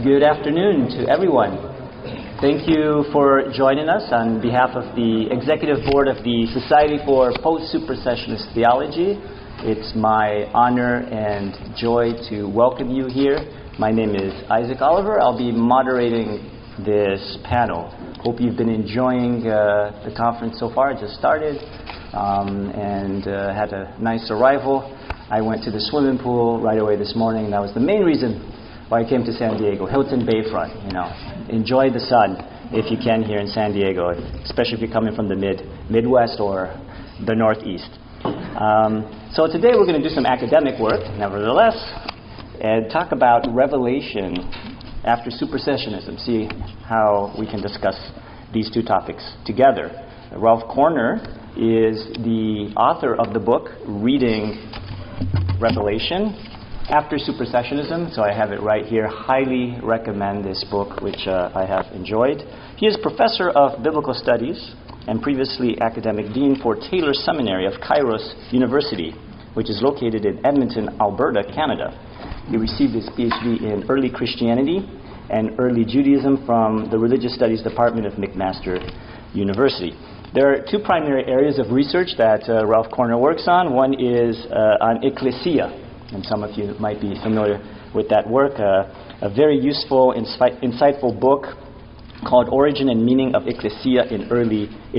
Good afternoon to everyone. Thank you for joining us on behalf of the Executive Board of the Society for Post-Supersessionist Theology. It's my honor and joy to welcome you here. My name is Isaac Oliver. I'll be moderating this panel. Hope you've been enjoying the conference so far. It just started and had a nice arrival. I went to the swimming pool right away this morning, and that was the main reason why I came to San Diego. Hilton Bayfront, enjoy the sun if you can here in San Diego, especially if you're coming from the Midwest or the Northeast. So today we're going to do some academic work, nevertheless, and talk about Revelation After Supersessionism, see how we can discuss these two topics together. Ralph Korner is the author of the book, Reading Revelation After Supersessionism, so I have it right here. Highly recommend this book, which I have enjoyed. He is professor of biblical studies and previously academic dean for Taylor Seminary of Kairos University, which is located in Edmonton, Alberta, Canada. He received his PhD in early Christianity and early Judaism from the Religious Studies Department of McMaster University. There are two primary areas of research that Ralph Korner works on. One is on ecclesia, and some of you might be familiar with that work. A very useful, insightful book called Origin and Meaning of Ecclesia in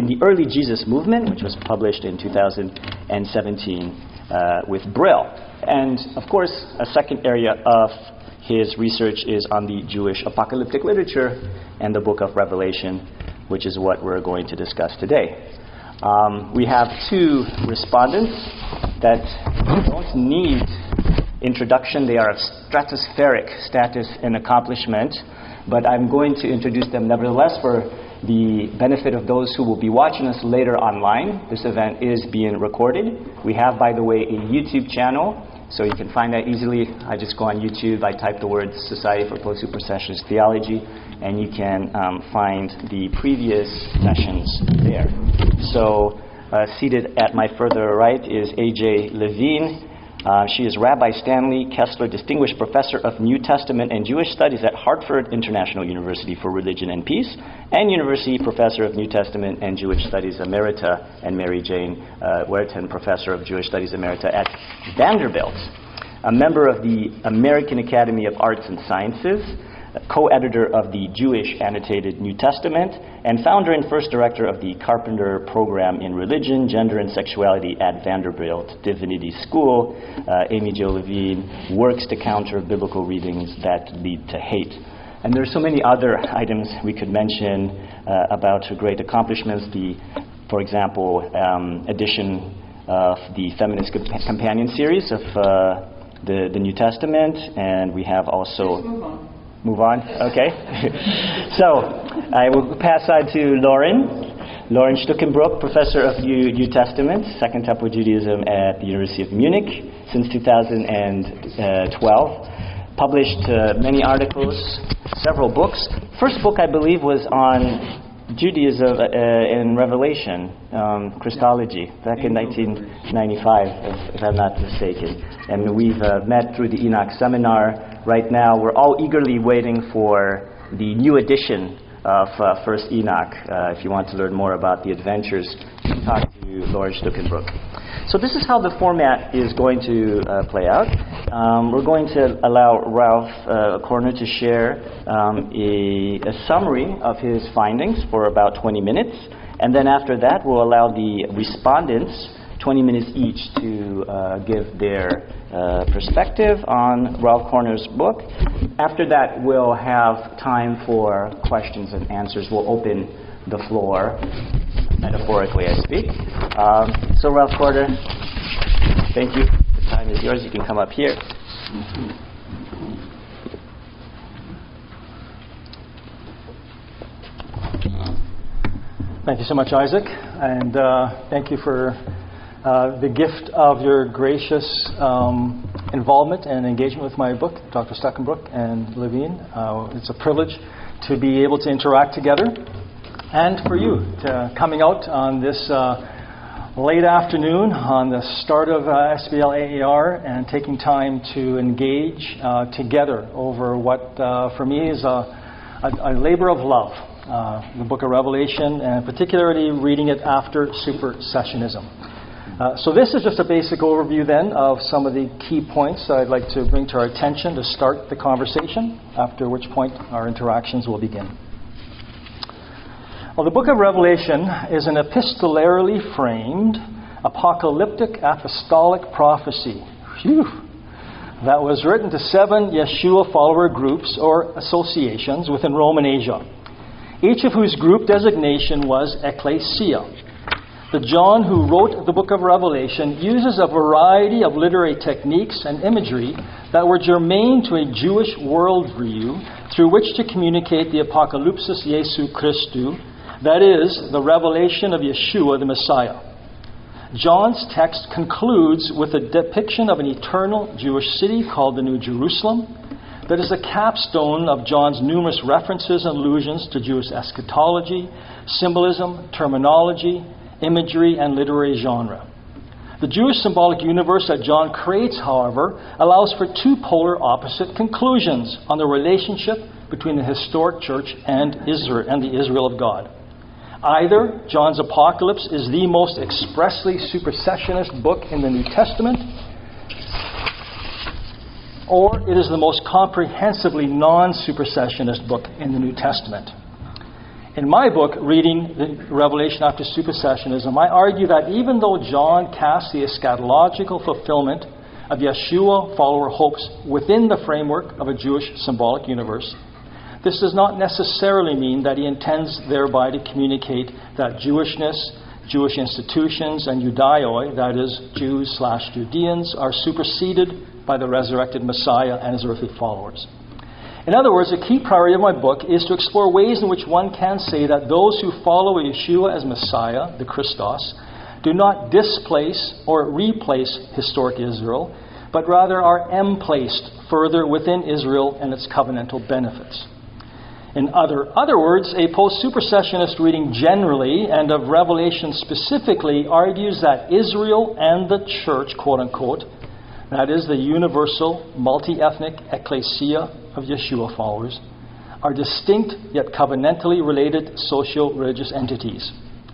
the Early Jesus Movement, which was published in 2017 with Brill. And, of course, a second area of his research is on the Jewish apocalyptic literature and the book of Revelation, which is what we're going to discuss today. We have two respondents that don't need introduction. They are of stratospheric status and accomplishment, but I'm going to introduce them nevertheless for the benefit of those who will be watching us later online. This event is being recorded. We have, by the way, a YouTube channel, so you can find that easily. I just go on YouTube, I type the word Society for Post-Supersessionist Theology, and you can find the previous sessions there. So seated at my further right is A.J. Levine. She is Rabbi Stanley Kessler Distinguished Professor of New Testament and Jewish Studies at Hartford International University for Religion and Peace, and University Professor of New Testament and Jewish Studies Emerita, and Mary Jane Werten Professor of Jewish Studies Emerita at Vanderbilt. A member of the American Academy of Arts and Sciences, co-editor of the Jewish Annotated New Testament, and founder and first director of the Carpenter Program in Religion, Gender, and Sexuality at Vanderbilt Divinity School. Amy Jo Levine works to counter biblical readings that lead to hate. And there are so many other items we could mention about her great accomplishments. For example, edition of the Feminist Companion series of the New Testament, and we have also... Move on? Okay. So, I will pass on to Loren Stuckenbruck, Professor of New Testament, Second Temple Judaism at the University of Munich since 2012. Published many articles, several books. First book, I believe, was on Judaism in Revelation, Christology, back in 1995, if I'm not mistaken. And we've met through the Enoch Seminar. Right now, we're all eagerly waiting for the new edition of First Enoch. If you want to learn more about the adventures, talk to Loren Stuckenbruck. So this is how the format is going to play out. We're going to allow Ralph Korner to share a summary of his findings for about 20 minutes. And then after that, we'll allow the respondents 20 minutes each to give their perspective on Ralph Korner's book. After that, we'll have time for questions and answers. We'll open the floor, metaphorically I speak. So Ralph Korner, thank you. The time is yours. You can come up here. Thank you so much, Isaac, and thank you for the gift of your gracious involvement and engagement with my book, Dr. Stuckenbruck and Levine. It's a privilege to be able to interact together, and for you to coming out on this late afternoon on the start of SBL AAR and taking time to engage together over what for me is a labor of love, the book of Revelation, and particularly reading it after Supersessionism. So this is just a basic overview then of some of the key points that I'd like to bring to our attention to start the conversation, after which point our interactions will begin. Well, the book of Revelation is an epistolarily framed, apocalyptic, apostolic prophecy that was written to 7 Yeshua follower groups or associations within Roman Asia, each of whose group designation was ecclesia. The John who wrote the book of Revelation uses a variety of literary techniques and imagery that were germane to a Jewish worldview through which to communicate the apocalypsis Jesu Christu, that is, the revelation of Yeshua the Messiah. John's text concludes with a depiction of an eternal Jewish city called the New Jerusalem that is a capstone of John's numerous references and allusions to Jewish eschatology, symbolism, terminology, imagery, and literary genre. The Jewish symbolic universe that John creates, however, allows for two polar opposite conclusions on the relationship between the historic church and Israel and the Israel of God. Either John's Apocalypse is the most expressly supersessionist book in the New Testament, or it is the most comprehensively non-supersessionist book in the New Testament. In my book, Reading the Revelation After Supersessionism, I argue that even though John casts the eschatological fulfillment of Yeshua follower hopes within the framework of a Jewish symbolic universe, this does not necessarily mean that he intends thereby to communicate that Jewishness, Jewish institutions, and Judaioi, that is, Jews/Judeans, are superseded by the resurrected Messiah and his earthly followers. In other words, a key priority of my book is to explore ways in which one can say that those who follow Yeshua as Messiah, the Christos, do not displace or replace historic Israel, but rather are emplaced further within Israel and its covenantal benefits. In other words, a post-supersessionist reading generally, and of Revelation specifically, argues that Israel and the church, quote-unquote, that is, the universal, multi-ethnic ecclesia of Yeshua followers, are distinct yet covenantally related socio-religious entities.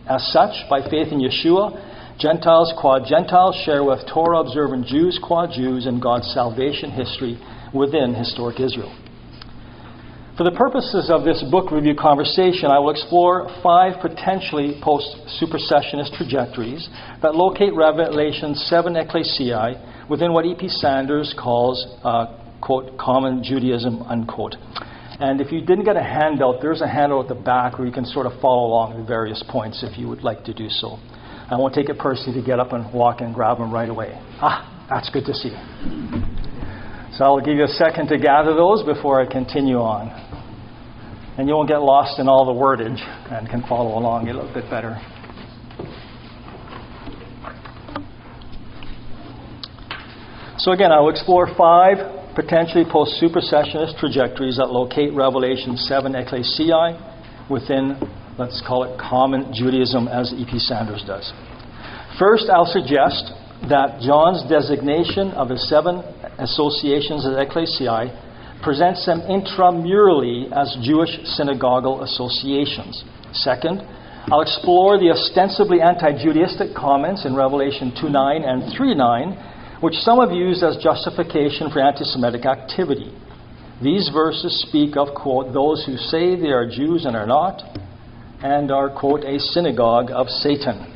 As such, by faith in Yeshua, Gentiles qua Gentiles share with Torah-observant Jews qua Jews in God's salvation history within historic Israel. For the purposes of this book review conversation, I will explore 5 potentially post-supersessionist trajectories that locate Revelation's 7 ecclesiae within what E.P. Sanders calls, quote, common Judaism, unquote. And if you didn't get a handout, there's a handout at the back where you can sort of follow along the various points if you would like to do so. I won't take it personally to get up and walk and grab them right away. That's good to see. So I'll give you a second to gather those before I continue on. And you won't get lost in all the wordage and can follow along a little bit better. So again, I will explore 5 potentially post-supersessionist trajectories that locate Revelation's 7 ecclesiae within, let's call it, common Judaism, as E.P. Sanders does. First, I'll suggest that John's designation of the 7 associations as ecclesiae presents them intramurally as Jewish synagogal associations. Second, I'll explore the ostensibly anti-Judaistic comments in Revelation 2:9 and 3:9, which some have used as justification for anti-Semitic activity. These verses speak of, quote, those who say they are Jews and are not, and are, quote, a synagogue of Satan.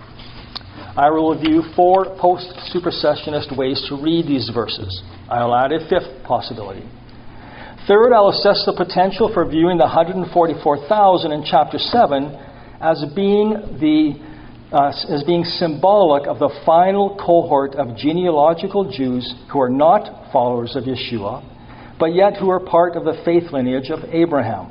I will review 4 post-supersessionist ways to read these verses. I'll add a 5th possibility. Third, I'll assess the potential for viewing the 144,000 in chapter 7 as being symbolic of the final cohort of genealogical Jews who are not followers of Yeshua, but yet who are part of the faith lineage of Abraham.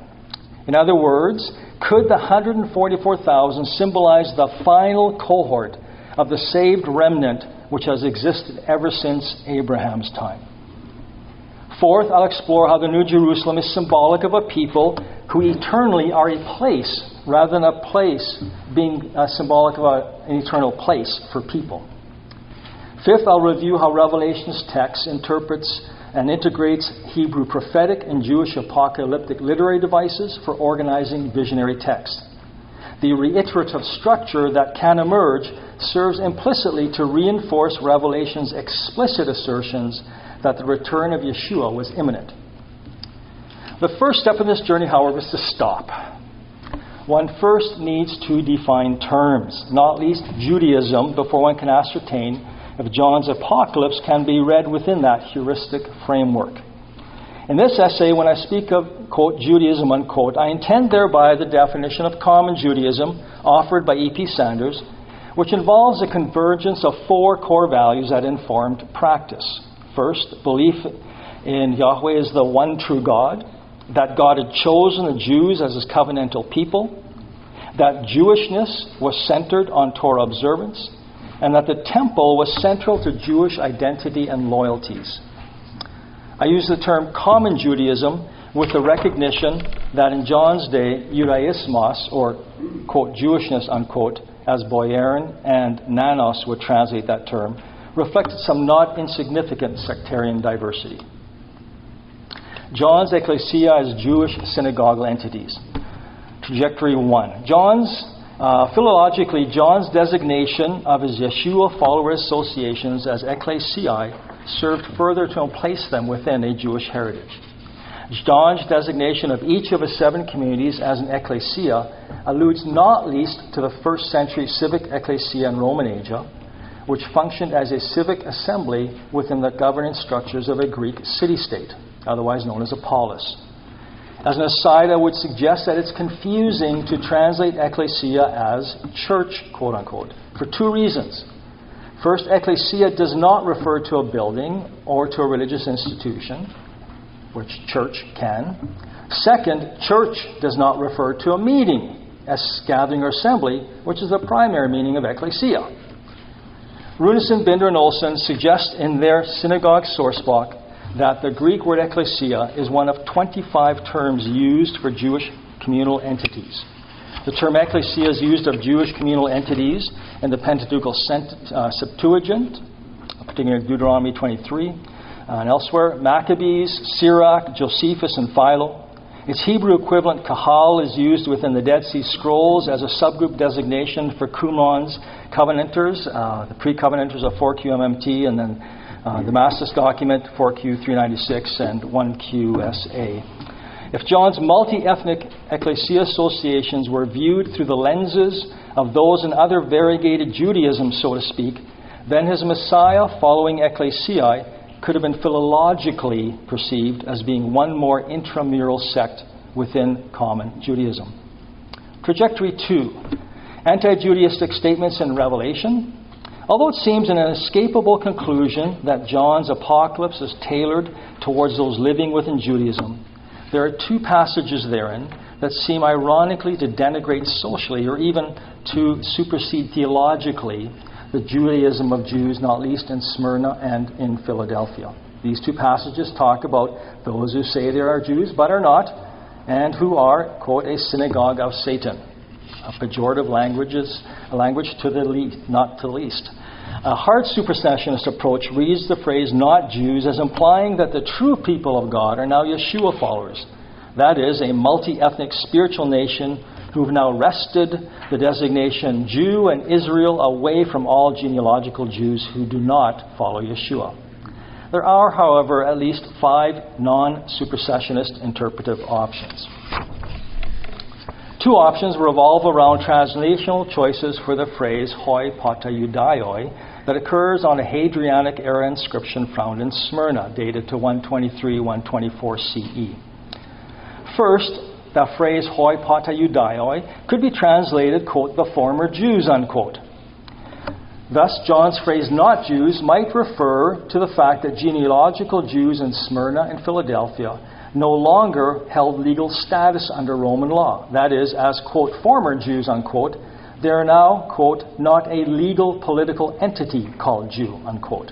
In other words, could the 144,000 symbolize the final cohort of the saved remnant which has existed ever since Abraham's time? Fourth, I'll explore how the New Jerusalem is symbolic of a people who eternally are a place rather than a place being symbolic of an eternal place for people. Fifth, I'll review how Revelation's text interprets and integrates Hebrew prophetic and Jewish apocalyptic literary devices for organizing visionary text. The reiterative structure that can emerge serves implicitly to reinforce Revelation's explicit assertions that the return of Yeshua was imminent. The first step in this journey, however, is to stop. One first needs to define terms, not least Judaism, before one can ascertain if John's apocalypse can be read within that heuristic framework. In this essay, when I speak of, quote, Judaism, unquote, I intend thereby the definition of common Judaism offered by E.P. Sanders, which involves a convergence of four core values that informed practice. First, belief in Yahweh as the one true God, that God had chosen the Jews as his covenantal people, that Jewishness was centered on Torah observance, and that the temple was central to Jewish identity and loyalties. I use the term common Judaism with the recognition that in John's day, Judaismos, or, quote, Jewishness, unquote, as Boyarin and Nanos would translate that term, reflected some not insignificant sectarian diversity. John's ecclesia as Jewish synagogal entities. Trajectory 1. Philologically, John's designation of his Yeshua follower associations as ecclesiae served further to place them within a Jewish heritage. John's designation of each of his 7 communities as an ecclesia alludes not least to the first century civic ecclesia in Roman Asia, which functioned as a civic assembly within the governance structures of a Greek city-state, otherwise known as a polis. As an aside, I would suggest that it's confusing to translate ecclesia as church, quote-unquote, for 2 reasons. First, ecclesia does not refer to a building or to a religious institution, which church can. Second, church does not refer to a meeting, as gathering or assembly, which is the primary meaning of ecclesia. Runeson, Binder, and Olson suggest in their synagogue sourcebook that the Greek word ecclesia is one of 25 terms used for Jewish communal entities. The term ecclesia is used of Jewish communal entities in the Pentateuchal Septuagint, particularly Deuteronomy 23, and elsewhere. Maccabees, Sirach, Josephus, and Philo. Its Hebrew equivalent kahal is used within the Dead Sea Scrolls as a subgroup designation for Qumran's covenanters, the pre-covenanters of 4QMMT, and then the Damascus document 4Q396 and 1QSA. If John's multi-ethnic ecclesia associations were viewed through the lenses of those in other variegated Judaism, so to speak, then his Messiah following ecclesiae could have been philologically perceived as being one more intramural sect within common Judaism. Trajectory 2. Anti-Judaistic statements in Revelation. Although it seems an inescapable conclusion that John's apocalypse is tailored towards those living within Judaism, there are 2 passages therein that seem ironically to denigrate socially or even to supersede theologically the Judaism of Jews, not least in Smyrna and in Philadelphia. These 2 passages talk about those who say they are Jews but are not, and who are, quote, a synagogue of Satan. A pejorative language to the least, not to the least. A hard supersessionist approach reads the phrase not Jews as implying that the true people of God are now Yeshua followers. That is, a multi-ethnic spiritual nation who've now wrested the designation Jew and Israel away from all genealogical Jews who do not follow Yeshua. There are, however, at least 5 non-supersessionist interpretive options. 2 options revolve around translational choices for the phrase hoi pata judaioi that occurs on a Hadrianic era inscription found in Smyrna, dated to 123-124 CE. First, the phrase hoi pata judaioi could be translated, quote, the former Jews, unquote. Thus, John's phrase not Jews might refer to the fact that genealogical Jews in Smyrna and Philadelphia no longer held legal status under Roman law. That is, as, quote, former Jews, unquote, they are now, quote, not a legal political entity called Jew, unquote.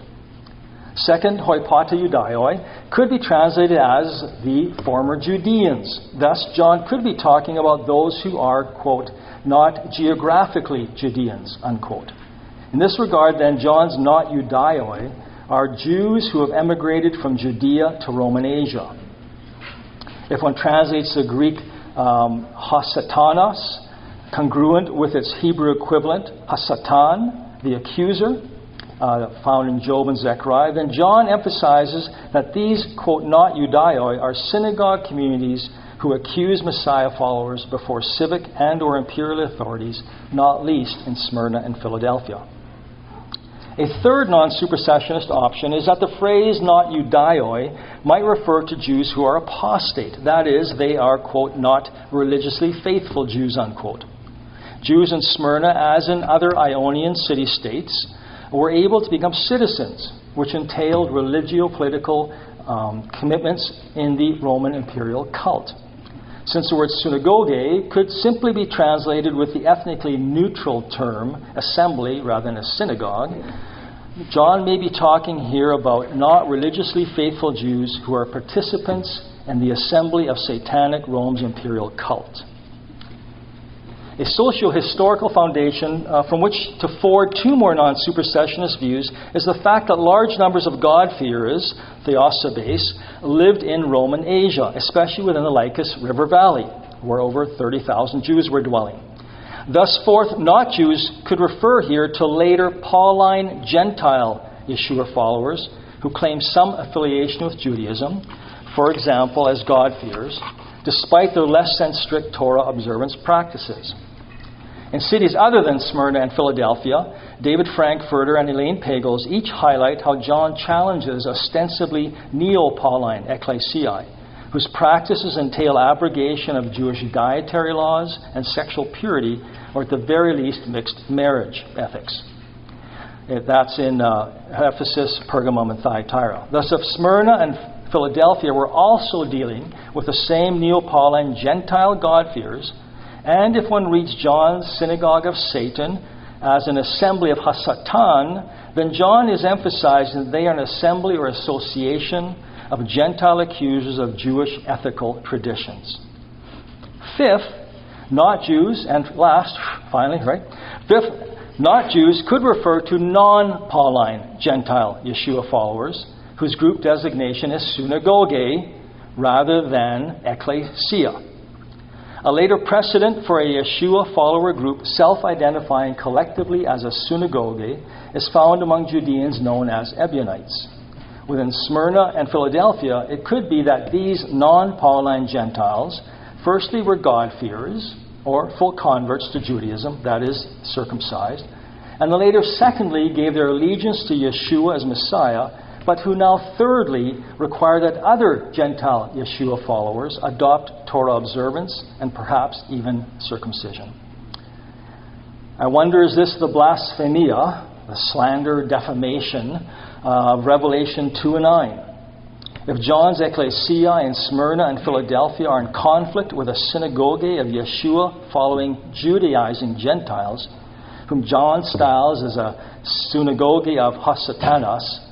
Second, hoi pata Judaioi could be translated as the former Judeans. Thus, John could be talking about those who are, quote, not geographically Judeans, unquote. In this regard, then, John's not Judaioi are Jews who have emigrated from Judea to Roman Asia. If one translates the Greek hasatanos, congruent with its Hebrew equivalent, hasatan, the accuser, found in Job and Zechariah, then John emphasizes that these, quote, not Judaioi are synagogue communities who accuse Messiah followers before civic and or imperial authorities, not least in Smyrna and Philadelphia. A third non-supersessionist option is that the phrase not Judaioi might refer to Jews who are apostate. That is, they are, quote, not religiously faithful Jews, unquote. Jews in Smyrna, as in other Ionian city-states, were able to become citizens, which entailed religio-political commitments in the Roman imperial cult. Since the word synagogue could simply be translated with the ethnically neutral term assembly rather than a synagogue, John may be talking here about not religiously faithful Jews who are participants in the assembly of satanic Rome's imperial cult. A socio-historical foundation from which to forward two more non-supersessionist views is the fact that large numbers of God-fearers, theosebes, lived in Roman Asia, especially within the Lycus River Valley, where over 30,000 Jews were dwelling. Thus forth, not Jews could refer here to later Pauline Gentile Yeshua followers who claim some affiliation with Judaism, for example, as God-fearers, despite their less than strict Torah observance practices. In cities other than Smyrna and Philadelphia, David Frankfurter and Elaine Pagels each highlight how John challenges ostensibly neo-Pauline ecclesiae, whose practices entail abrogation of Jewish dietary laws and sexual purity, or at the very least mixed marriage ethics. That's in Ephesus, Pergamum, and Thyatira. Thus, if Smyrna and Philadelphia were also dealing with the same neo-Pauline Gentile God-fearers, and if one reads John's synagogue of Satan as an assembly of Hasatan, then John is emphasizing that they are an assembly or association of Gentile accusers of Jewish ethical traditions. Fifth, not Jews, and last, finally, right? Fifth, not Jews could refer to non-Pauline Gentile Yeshua followers, whose group designation is synagogue rather than ecclesia. A later precedent for a Yeshua follower group self-identifying collectively as a synagogue is found among Judeans known as Ebionites. Within Smyrna and Philadelphia, it could be that these non-Pauline Gentiles firstly were God-fearers, or full converts to Judaism, that is, circumcised, and the later secondly gave their allegiance to Yeshua as Messiah, but who now thirdly require that other Gentile Yeshua followers adopt Torah observance and perhaps even circumcision. I wonder, is this the blasphemia, the slander, defamation of Revelation 2 and 9? If John's ecclesia in Smyrna and Philadelphia are in conflict with a synagogue of Yeshua following Judaizing Gentiles, whom John styles as a synagogue of Hasatanas,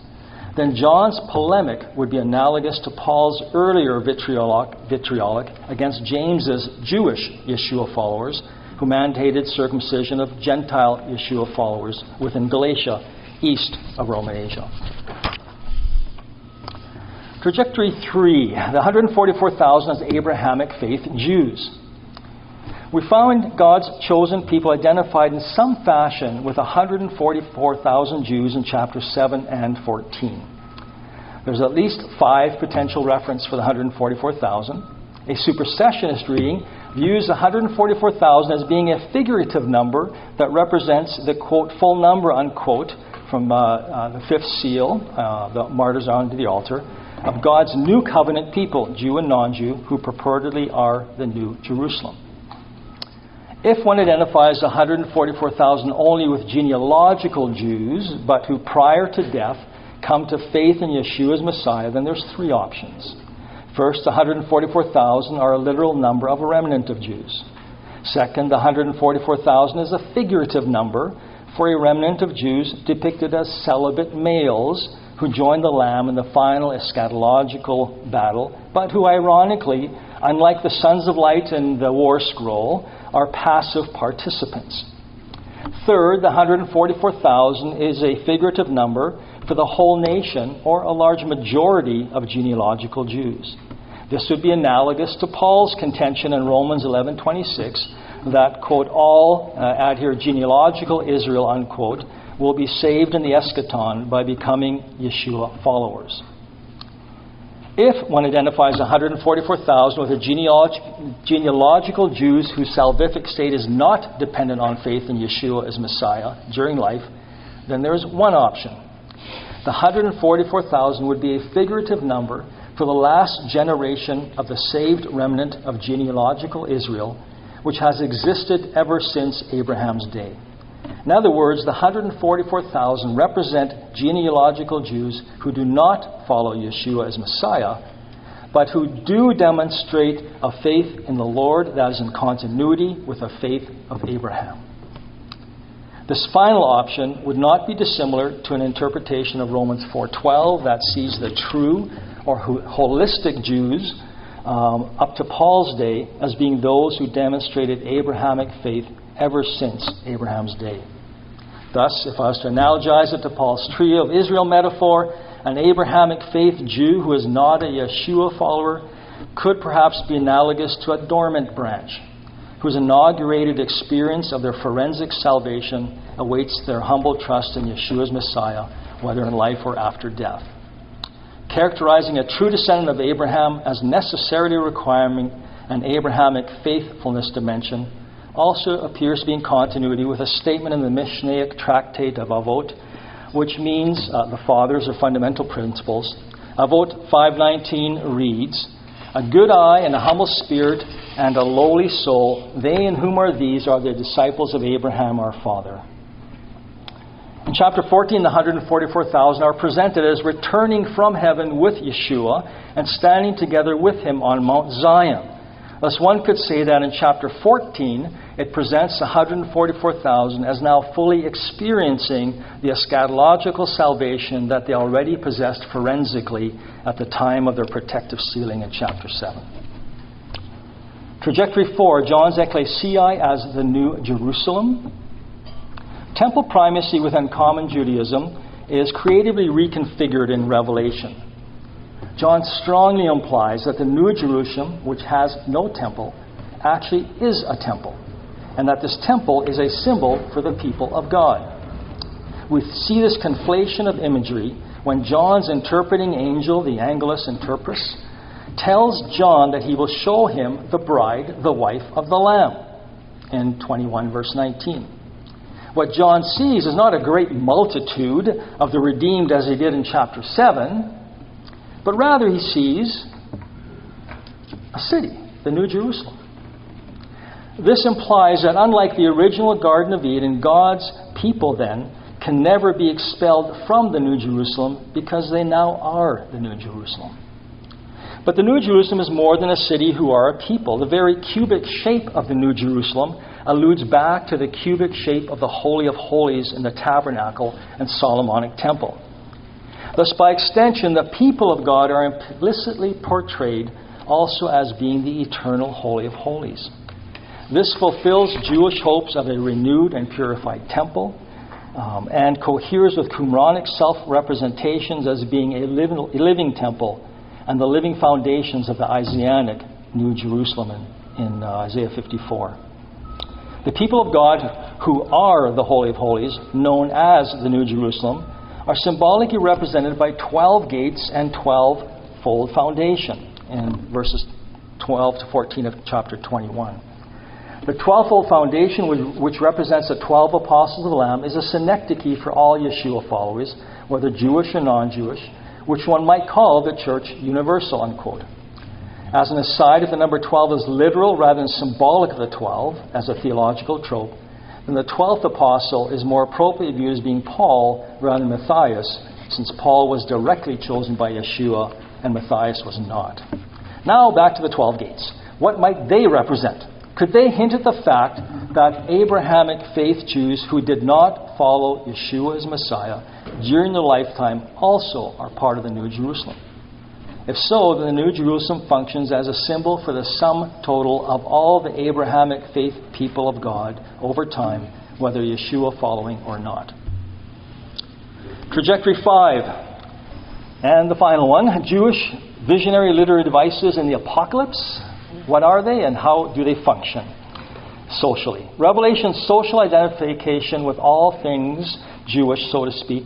then John's polemic would be analogous to Paul's earlier vitriolic against James's Jewish Yeshua followers, who mandated circumcision of Gentile Yeshua followers within Galatia, east of Roman Asia. Trajectory 3, the 144,000 as Abrahamic faith Jews. We found God's chosen people identified in some fashion with 144,000 Jews in chapter 7 and 14. There's at least 5 potential references for the 144,000. A supersessionist reading views the 144,000 as being a figurative number that represents the, quote, full number, unquote, from the fifth seal, the martyrs onto the altar, of God's new covenant people, Jew and non-Jew, who purportedly are the New Jerusalem. If one identifies the 144,000 only with genealogical Jews, but who prior to death come to faith in Yeshua as Messiah, then there's 3 options. First, the 144,000 are a literal number of a remnant of Jews. Second, the 144,000 is a figurative number for a remnant of Jews depicted as celibate males who joined the Lamb in the final eschatological battle, but who ironically, unlike the sons of light in the war scroll, are passive participants. Third, the 144,000 is a figurative number for the whole nation, or a large majority of genealogical Jews. This would be analogous to Paul's contention in Romans 11:26 that, quote, all, add here, genealogical Israel, unquote, will be saved in the eschaton by becoming Yeshua followers. If one identifies 144,000 with the genealogical Jews whose salvific state is not dependent on faith in Yeshua as Messiah during life, then there is one option. The 144,000 would be a figurative number for the last generation of the saved remnant of genealogical Israel, which has existed ever since Abraham's day. In other words, the 144,000 represent genealogical Jews who do not follow Yeshua as Messiah, but who do demonstrate a faith in the Lord that is in continuity with the faith of Abraham. This final option would not be dissimilar to an interpretation of Romans 4:12 that sees the true or holistic Jews up to Paul's day as being those who demonstrated Abrahamic faith ever since Abraham's day. Thus, if I was to analogize it to Paul's trio of Israel metaphor, an Abrahamic faith Jew who is not a Yeshua follower could perhaps be analogous to a dormant branch whose inaugurated experience of their forensic salvation awaits their humble trust in Yeshua's Messiah, whether in life or after death. Characterizing a true descendant of Abraham as necessarily requiring an Abrahamic faithfulness dimension also appears to be in continuity with a statement in the Mishnaic tractate of Avot, which means the fathers or fundamental principles. Avot 5:19 reads, "A good eye and a humble spirit and a lowly soul, they in whom are these are the disciples of Abraham our father." In chapter 14, the 144,000 are presented as returning from heaven with Yeshua and standing together with him on Mount Zion. Thus one could say that in chapter 14, it presents the 144,000 as now fully experiencing the eschatological salvation that they already possessed forensically at the time of their protective sealing in chapter 7. Trajectory 4, John's ecclesiae as the New Jerusalem. Temple primacy within common Judaism is creatively reconfigured in Revelation. John strongly implies that the New Jerusalem, which has no temple, actually is a temple, and that this temple is a symbol for the people of God. We see this conflation of imagery when John's interpreting angel, the Angelus Interpres, tells John that he will show him the bride, the wife of the Lamb, in 21 verse 19. What John sees is not a great multitude of the redeemed as he did in chapter 7, but rather he sees a city, the New Jerusalem. This implies that unlike the original Garden of Eden, God's people then can never be expelled from the New Jerusalem because they now are the New Jerusalem. But the New Jerusalem is more than a city who are a people. The very cubic shape of the New Jerusalem alludes back to the cubic shape of the Holy of Holies in the Tabernacle and Solomonic Temple. Thus, by extension, the people of God are implicitly portrayed also as being the eternal Holy of Holies. This fulfills Jewish hopes of a renewed and purified temple and coheres with Qumranic self-representations as being a living temple and the living foundations of the Isaianic New Jerusalem in Isaiah 54. The people of God who are the Holy of Holies, known as the New Jerusalem, are symbolically represented by 12 gates and 12-fold foundation in verses 12 to 14 of chapter 21. The 12-fold foundation, which represents the 12 apostles of the Lamb, is a synecdoche for all Yeshua followers, whether Jewish or non-Jewish, which one might call the church universal, unquote. As an aside, if the number 12 is literal rather than symbolic of the 12 as a theological trope, then the 12th apostle is more appropriately viewed as being Paul rather than Matthias, since Paul was directly chosen by Yeshua and Matthias was not. Now back to the 12 gates. What might they represent? Could they hint at the fact that Abrahamic faith Jews who did not follow Yeshua as Messiah during their lifetime also are part of the New Jerusalem? If so, then the New Jerusalem functions as a symbol for the sum total of all the Abrahamic faith people of God over time, whether Yeshua following or not. Trajectory 5, and the final one, Jewish visionary literary devices in the apocalypse. What are they and how do they function socially? Revelation's social identification with all things Jewish, so to speak,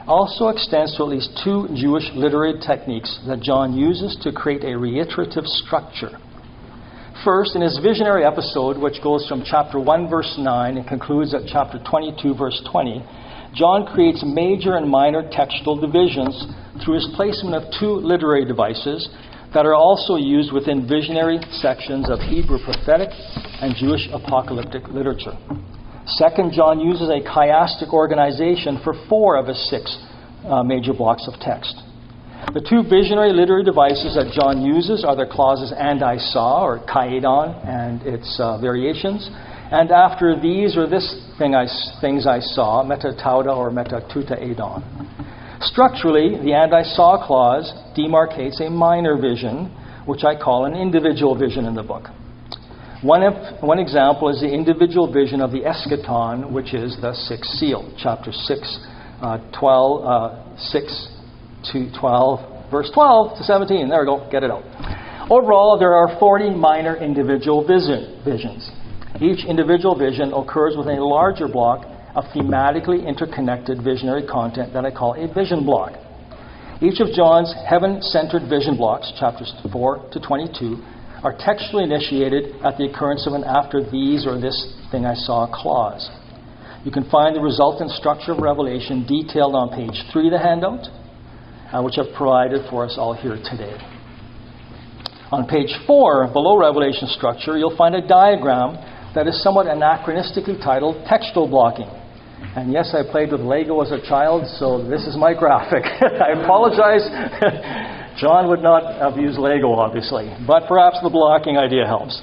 also extends to at least 2 Jewish literary techniques that John uses to create a reiterative structure. First, in his visionary episode, which goes from chapter 1, verse 9, and concludes at chapter 22, verse 20, John creates major and minor textual divisions through his placement of 2 literary devices that are also used within visionary sections of Hebrew prophetic and Jewish apocalyptic literature. Second, John uses a chiastic organization for 4 of his 6 major blocks of text. The 2 visionary literary devices that John uses are the clauses "and I saw," or kaidon, and its variations, and "after these or this things I saw," metatauda or metatuta edon. Structurally, the "and I saw" clause demarcates a minor vision, which I call an individual vision in the book. One example is the individual vision of the eschaton, which is the 6th seal, chapter 6, 6 to 12, verse 12 to 17. There we go, get it out. Overall, there are 40 minor individual visions. Each individual vision occurs within a larger block of thematically interconnected visionary content that I call a vision block. Each of John's heaven-centered vision blocks, chapters 4 to 22, are textually initiated at the occurrence of an "after these or this thing I saw" clause. You can find the resultant structure of Revelation detailed on page 3 of the handout, which I've provided for us all here today. On page 4, below Revelation structure, you'll find a diagram that is somewhat anachronistically titled textual blocking. And yes, I played with Lego as a child, so this is my graphic. I apologize. John would not have used Lego, obviously, but perhaps the blocking idea helps.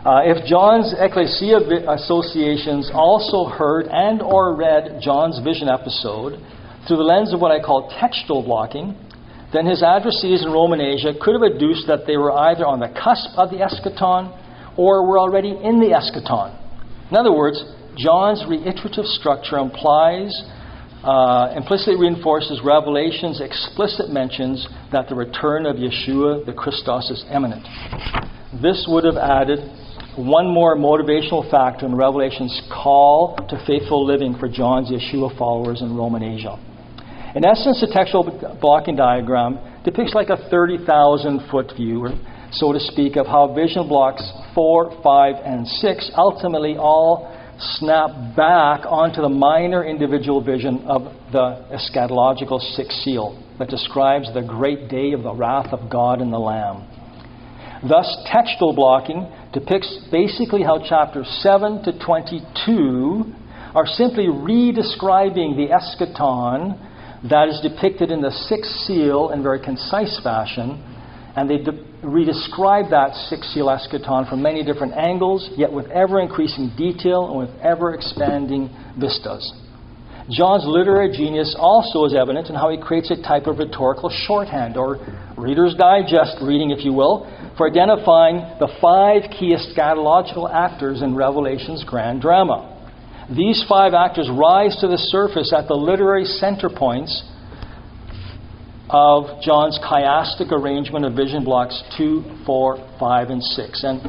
If John's ecclesia associations also heard and or read John's vision episode through the lens of what I call textual blocking, then his addressees in Roman Asia could have adduced that they were either on the cusp of the eschaton or were already in the eschaton. In other words, John's reiterative structure implicitly reinforces Revelation's explicit mentions that the return of Yeshua the Christos is imminent. This would have added one more motivational factor in Revelation's call to faithful living for John's Yeshua followers in Roman Asia. In essence, the textual blocking diagram depicts like a 30,000-foot view, so to speak, of how vision blocks 4, 5, and 6 ultimately all snap back onto the minor individual vision of the eschatological 6th seal that describes the great day of the wrath of God and the Lamb. Thus, textual blocking depicts basically how chapters 7 to 22 are simply re-describing the eschaton that is depicted in the 6th seal in very concise fashion, and they re-describe that 6th seal eschaton from many different angles, yet with ever-increasing detail and with ever-expanding vistas. John's literary genius also is evident in how he creates a type of rhetorical shorthand, or Reader's Digest reading, if you will, for identifying the 5 key eschatological actors in Revelation's grand drama. These 5 actors rise to the surface at the literary center points of John's chiastic arrangement of vision blocks 2, 4, 5, and 6. And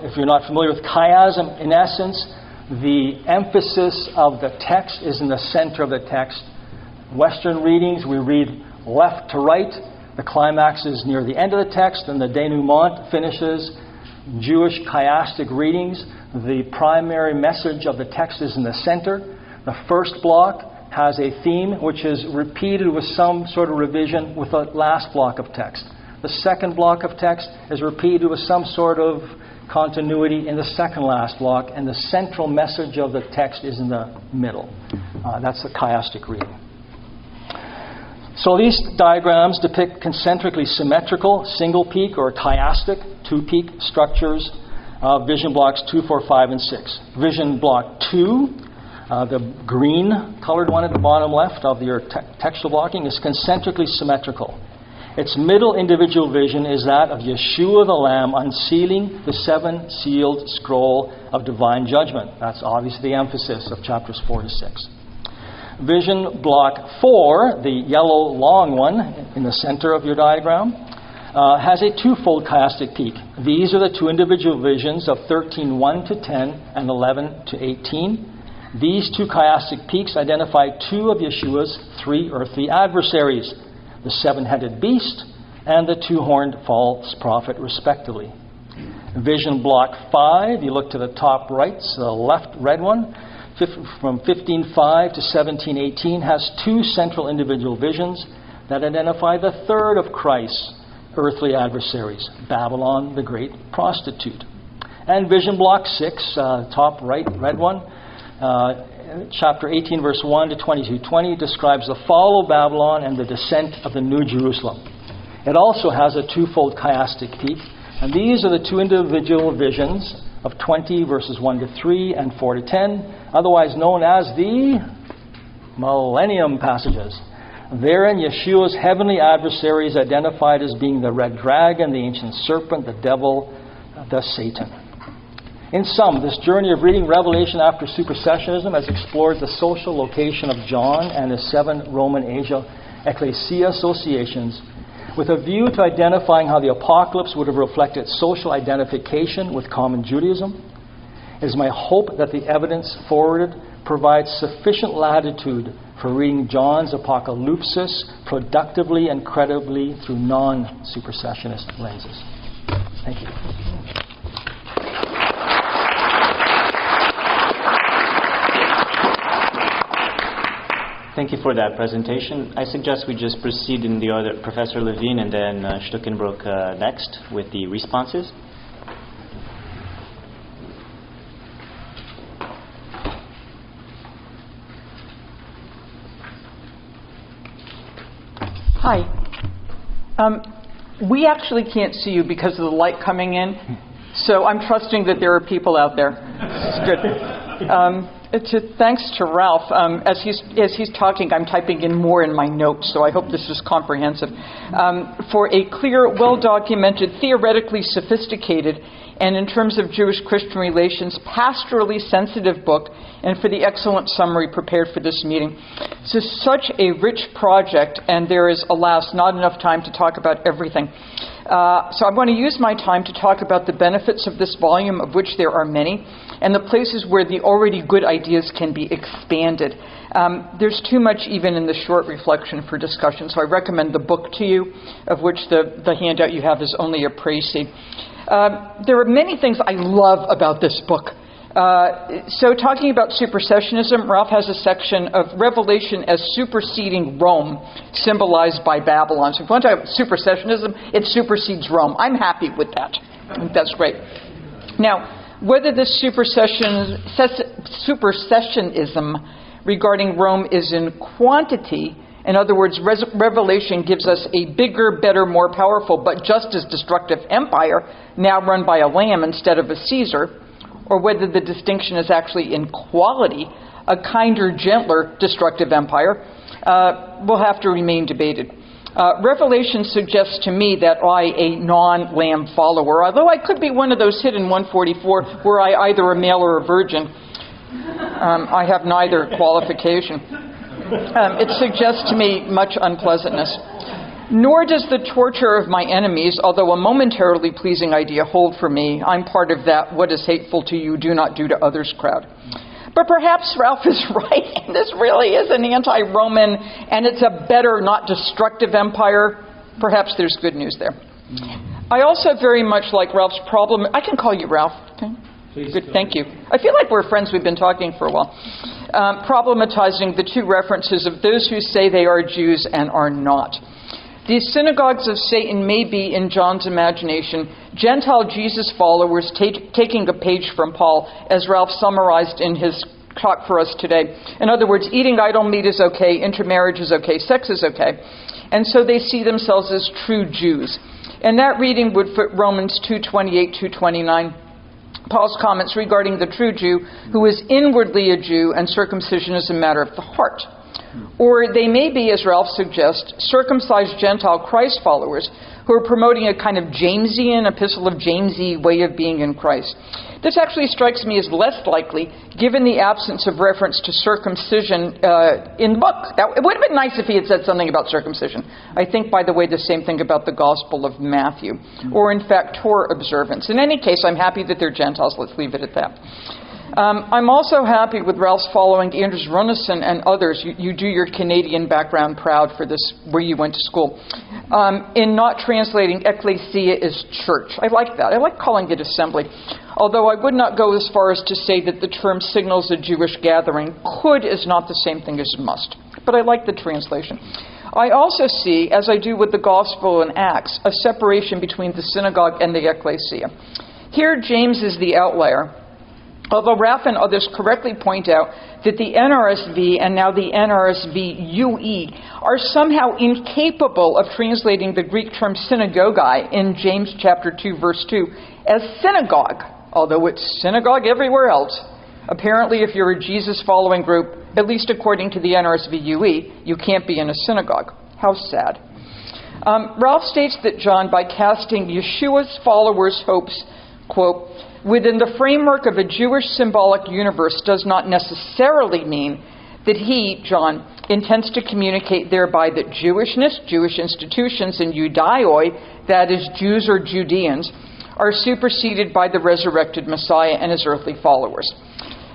if you're not familiar with chiasm, in essence, the emphasis of the text is in the center of the text. Western readings, we read left to right. The climax is near the end of the text, and the denouement finishes. Jewish chiastic readings, the primary message of the text is in the center. The first block has a theme which is repeated with some sort of revision with the last block of text. The second block of text is repeated with some sort of continuity in the second last block, and the central message of the text is in the middle. That's the chiastic reading. So these diagrams depict concentrically symmetrical, single peak or chiastic, 2 peak structures of vision blocks 2, 4, 5, and 6. Vision block 2 The green colored one at the bottom left of your textual blocking is concentrically symmetrical. Its middle individual vision is that of Yeshua the Lamb unsealing the seven-sealed scroll of divine judgment. That's obviously the emphasis of chapters 4 to 6. Vision block 4, the yellow long one in the center of your diagram, has a twofold chiastic peak. These are the two individual visions of 13:1 to 10 and 11 to 18. These two chiastic peaks identify two of Yeshua's three earthly adversaries, the seven-headed beast and the two-horned false prophet, respectively. Vision block 5, you look to the top right, so the left red one, from 15:5 to 17:18, has two central individual visions that identify the third of Christ's earthly adversaries, Babylon, the great prostitute. And vision block 6, top right red one, chapter 18, verse 1 to 22:20 describes the fall of Babylon and the descent of the New Jerusalem. It also has a twofold chiastic peak, and these are the two individual visions of 20, verses 1 to 3 and 4 to 10, otherwise known as the Millennium passages. Therein, Yeshua's heavenly adversaries identified as being the red dragon, the ancient serpent, the devil, the Satan. In sum, this journey of reading Revelation After Supersessionism has explored the social location of John and his 7 Roman Asia ecclesia associations with a view to identifying how the apocalypse would have reflected social identification with common Judaism. It is my hope that the evidence forwarded provides sufficient latitude for reading John's apocalypsis productively and credibly through non-supersessionist lenses. Thank you. Thank you for that presentation. I suggest we just proceed in the order, Professor Levine and then Stuckenbruck next with the responses. Hi. We actually can't see you because of the light coming in, so I'm trusting that there are people out there. It's good. Thanks to Ralph. As he's talking, I'm typing in more in my notes, so I hope this is comprehensive. For a clear, well-documented, theoretically sophisticated, and in terms of Jewish-Christian relations, pastorally sensitive book, and for the excellent summary prepared for this meeting. This is such a rich project, and there is, alas, not enough time to talk about everything. So I'm going to use my time to talk about the benefits of this volume, of which there are many, and the places where the already good ideas can be expanded. There's too much even in the short reflection for discussion, so I recommend the book to you, of which the handout you have is only a précis. There are many things I love about this book. So talking about supersessionism, Ralph has a section of Revelation as superseding Rome, symbolized by Babylon. So if you want to talk about supersessionism, it supersedes Rome. I'm happy with that. I think that's great. Now, whether this supersessionism regarding Rome is in quantity, in other words, Revelation gives us a bigger, better, more powerful, but just as destructive empire, now run by a lamb instead of a Caesar, or whether the distinction is actually in quality, a kinder, gentler, destructive empire, will have to remain debated. Revelation suggests to me that I, a non-lamb follower, although I could be one of those hidden 144, were I either a male or a virgin. I have neither qualification. It suggests to me much unpleasantness. Nor does the torture of my enemies, although a momentarily pleasing idea, hold for me. I'm part of that what is hateful to you, do not do to others crowd. But perhaps Ralph is right, and this really is an anti-Roman, and it's a better, not destructive empire. Perhaps there's good news there. I also very much like Ralph's problem. I can call you Ralph. Okay? Good, thank you. I feel like we're friends. We've been talking for a while. Problematizing the two references of those who say they are Jews and are not. These synagogues of Satan may be, in John's imagination, Gentile Jesus followers taking a page from Paul, as Ralph summarized in his talk for us today. In other words, eating idol meat is okay, intermarriage is okay, sex is okay. And so they see themselves as true Jews. And that reading would fit Romans 2:28, 2:29. Paul's comments regarding the true Jew who is inwardly a Jew and circumcision is a matter of the heart. Or they may be, as Ralph suggests, circumcised Gentile Christ followers who are promoting a kind of Jamesian, epistle of Jamesy way of being in Christ. This actually strikes me as less likely, given the absence of reference to circumcision in the book. Now, it would have been nice if he had said something about circumcision. I think, by the way, the same thing about the Gospel of Matthew, or in fact, Torah observance. In any case, I'm happy that they're Gentiles. Let's leave it at that. I'm also happy with Ralph's following Anders Runnison and others. You do your Canadian background proud for this, where you went to school, in not translating ecclesia as church. I like that. I like calling it assembly. Although I would not go as far as to say that the term signals a Jewish gathering. Could is not the same thing as must. But I like the translation. I also see, as I do with the Gospel and Acts, a separation between the synagogue and the ecclesia. Here, James is the outlier. Although Ralph and others correctly point out that the NRSV and now the NRSV UE are somehow incapable of translating the Greek term synagogai in James chapter 2, verse 2 as synagogue, although it's synagogue everywhere else. Apparently, if you're a Jesus-following group, at least according to the NRSV UE, you can't be in a synagogue. How sad. Ralph states that John, by casting Yeshua's followers' hopes, quote, within the framework of a Jewish symbolic universe does not necessarily mean that he, John, intends to communicate thereby that Jewishness, Jewish institutions, and Judaioi, that is, Jews or Judeans, are superseded by the resurrected Messiah and his earthly followers.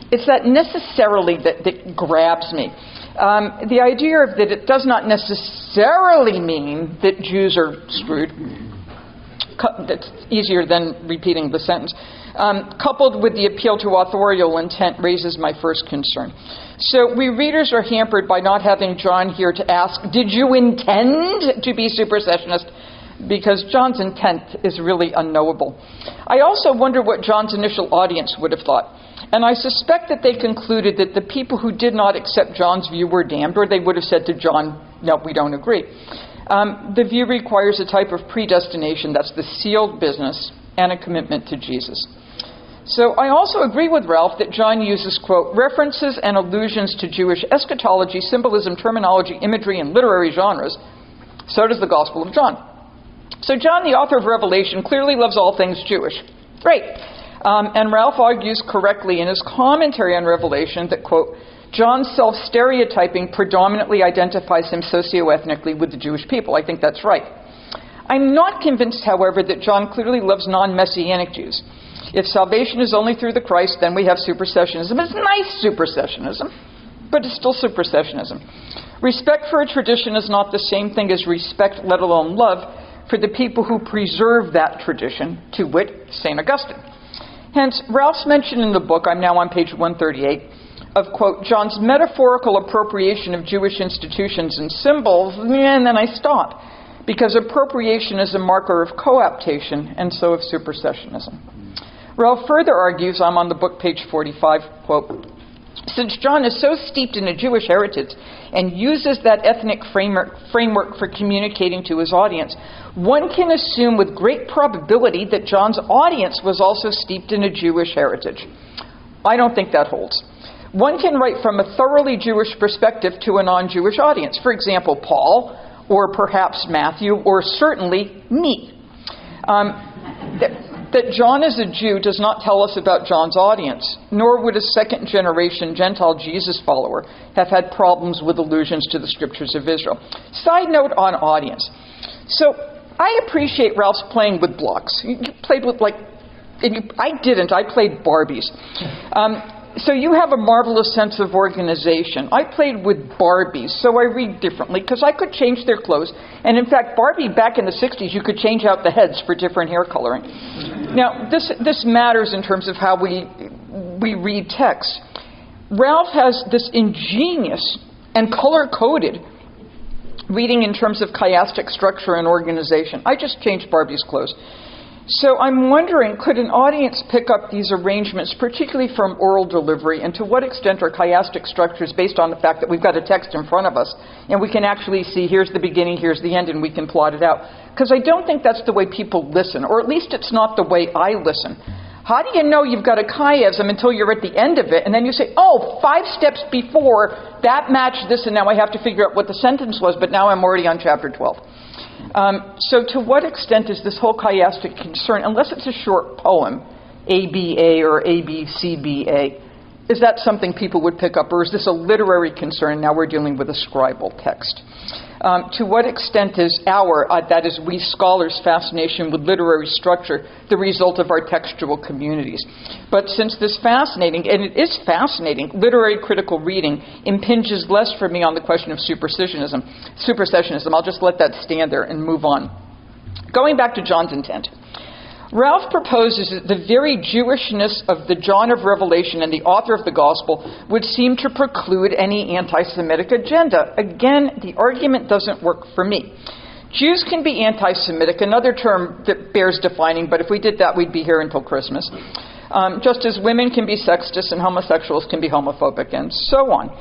It's that necessarily that grabs me. The idea of that it does not necessarily mean that Jews are screwed. That's easier than repeating the sentence. Coupled with the appeal to authorial intent raises my first concern. So we readers are hampered by not having John here to ask, did you intend to be supersessionist? Because John's intent is really unknowable. I also wonder what John's initial audience would have thought. And I suspect that they concluded that the people who did not accept John's view were damned, or they would have said to John, no, we don't agree. The view requires a type of predestination, that's the sealed business, and a commitment to Jesus. So I also agree with Ralph that John uses, quote, references and allusions to Jewish eschatology, symbolism, terminology, imagery, and literary genres. So does the Gospel of John. So John, the author of Revelation, clearly loves all things Jewish. Great. And Ralph argues correctly in his commentary on Revelation that, quote, John's self-stereotyping predominantly identifies him socioethnically with the Jewish people. I think that's right. I'm not convinced, however, that John clearly loves non-Messianic Jews. If salvation is only through the Christ, then we have supersessionism. It's nice supersessionism, but it's still supersessionism. Respect for a tradition is not the same thing as respect, let alone love, for the people who preserve that tradition, to wit, St. Augustine. Hence, Ralph's mention in the book, I'm now on page 138, of, quote, John's metaphorical appropriation of Jewish institutions and symbols, and then I stop, because appropriation is a marker of coaptation, and so of supersessionism. Ralph further argues, I'm on the book, page 45, quote, since John is so steeped in a Jewish heritage and uses that ethnic framework for communicating to his audience, one can assume with great probability that John's audience was also steeped in a Jewish heritage. I don't think that holds. One can write from a thoroughly Jewish perspective to a non-Jewish audience. For example, Paul, or perhaps Matthew, or certainly me. That John is a Jew does not tell us about John's audience, nor would a second-generation Gentile Jesus follower have had problems with allusions to the scriptures of Israel. Side note on audience. So I appreciate Ralph's playing with blocks. You played with, I didn't. I played Barbies. So you have a marvelous sense of organization. I played with Barbies, so I read differently, because I could change their clothes. And in fact, Barbie, back in the 60s, you could change out the heads for different hair coloring. Now, this matters in terms of how we read text. Ralph has this ingenious and color-coded reading in terms of chiastic structure and organization. I just changed Barbie's clothes. So I'm wondering, could an audience pick up these arrangements, particularly from oral delivery, and to what extent are chiastic structures based on the fact that we've got a text in front of us, and we can actually see here's the beginning, here's the end, and we can plot it out? Because I don't think that's the way people listen, or at least it's not the way I listen. How do you know you've got a chiasm until you're at the end of it, and then you say, oh, 5 steps before, that matched this, and now I have to figure out what the sentence was, but now I'm already on chapter 12. So to what extent is this whole chiastic concern, unless it's a short poem, ABA or ABCBA, is that something people would pick up, or is this a literary concern? Now we're dealing with a scribal text. To what extent is that is we scholars' fascination with literary structure the result of our textual communities? But since this fascinating, and it is fascinating, literary critical reading impinges less for me on the question of supersessionism. I'll just let that stand there and move on. Going back to John's intent. Ralph proposes that the very Jewishness of the John of Revelation and the author of the Gospel would seem to preclude any anti-Semitic agenda. Again, the argument doesn't work for me. Jews can be anti-Semitic, another term that bears defining, but if we did that, we'd be here until Christmas. Just as women can be sexist and homosexuals can be homophobic, and so on.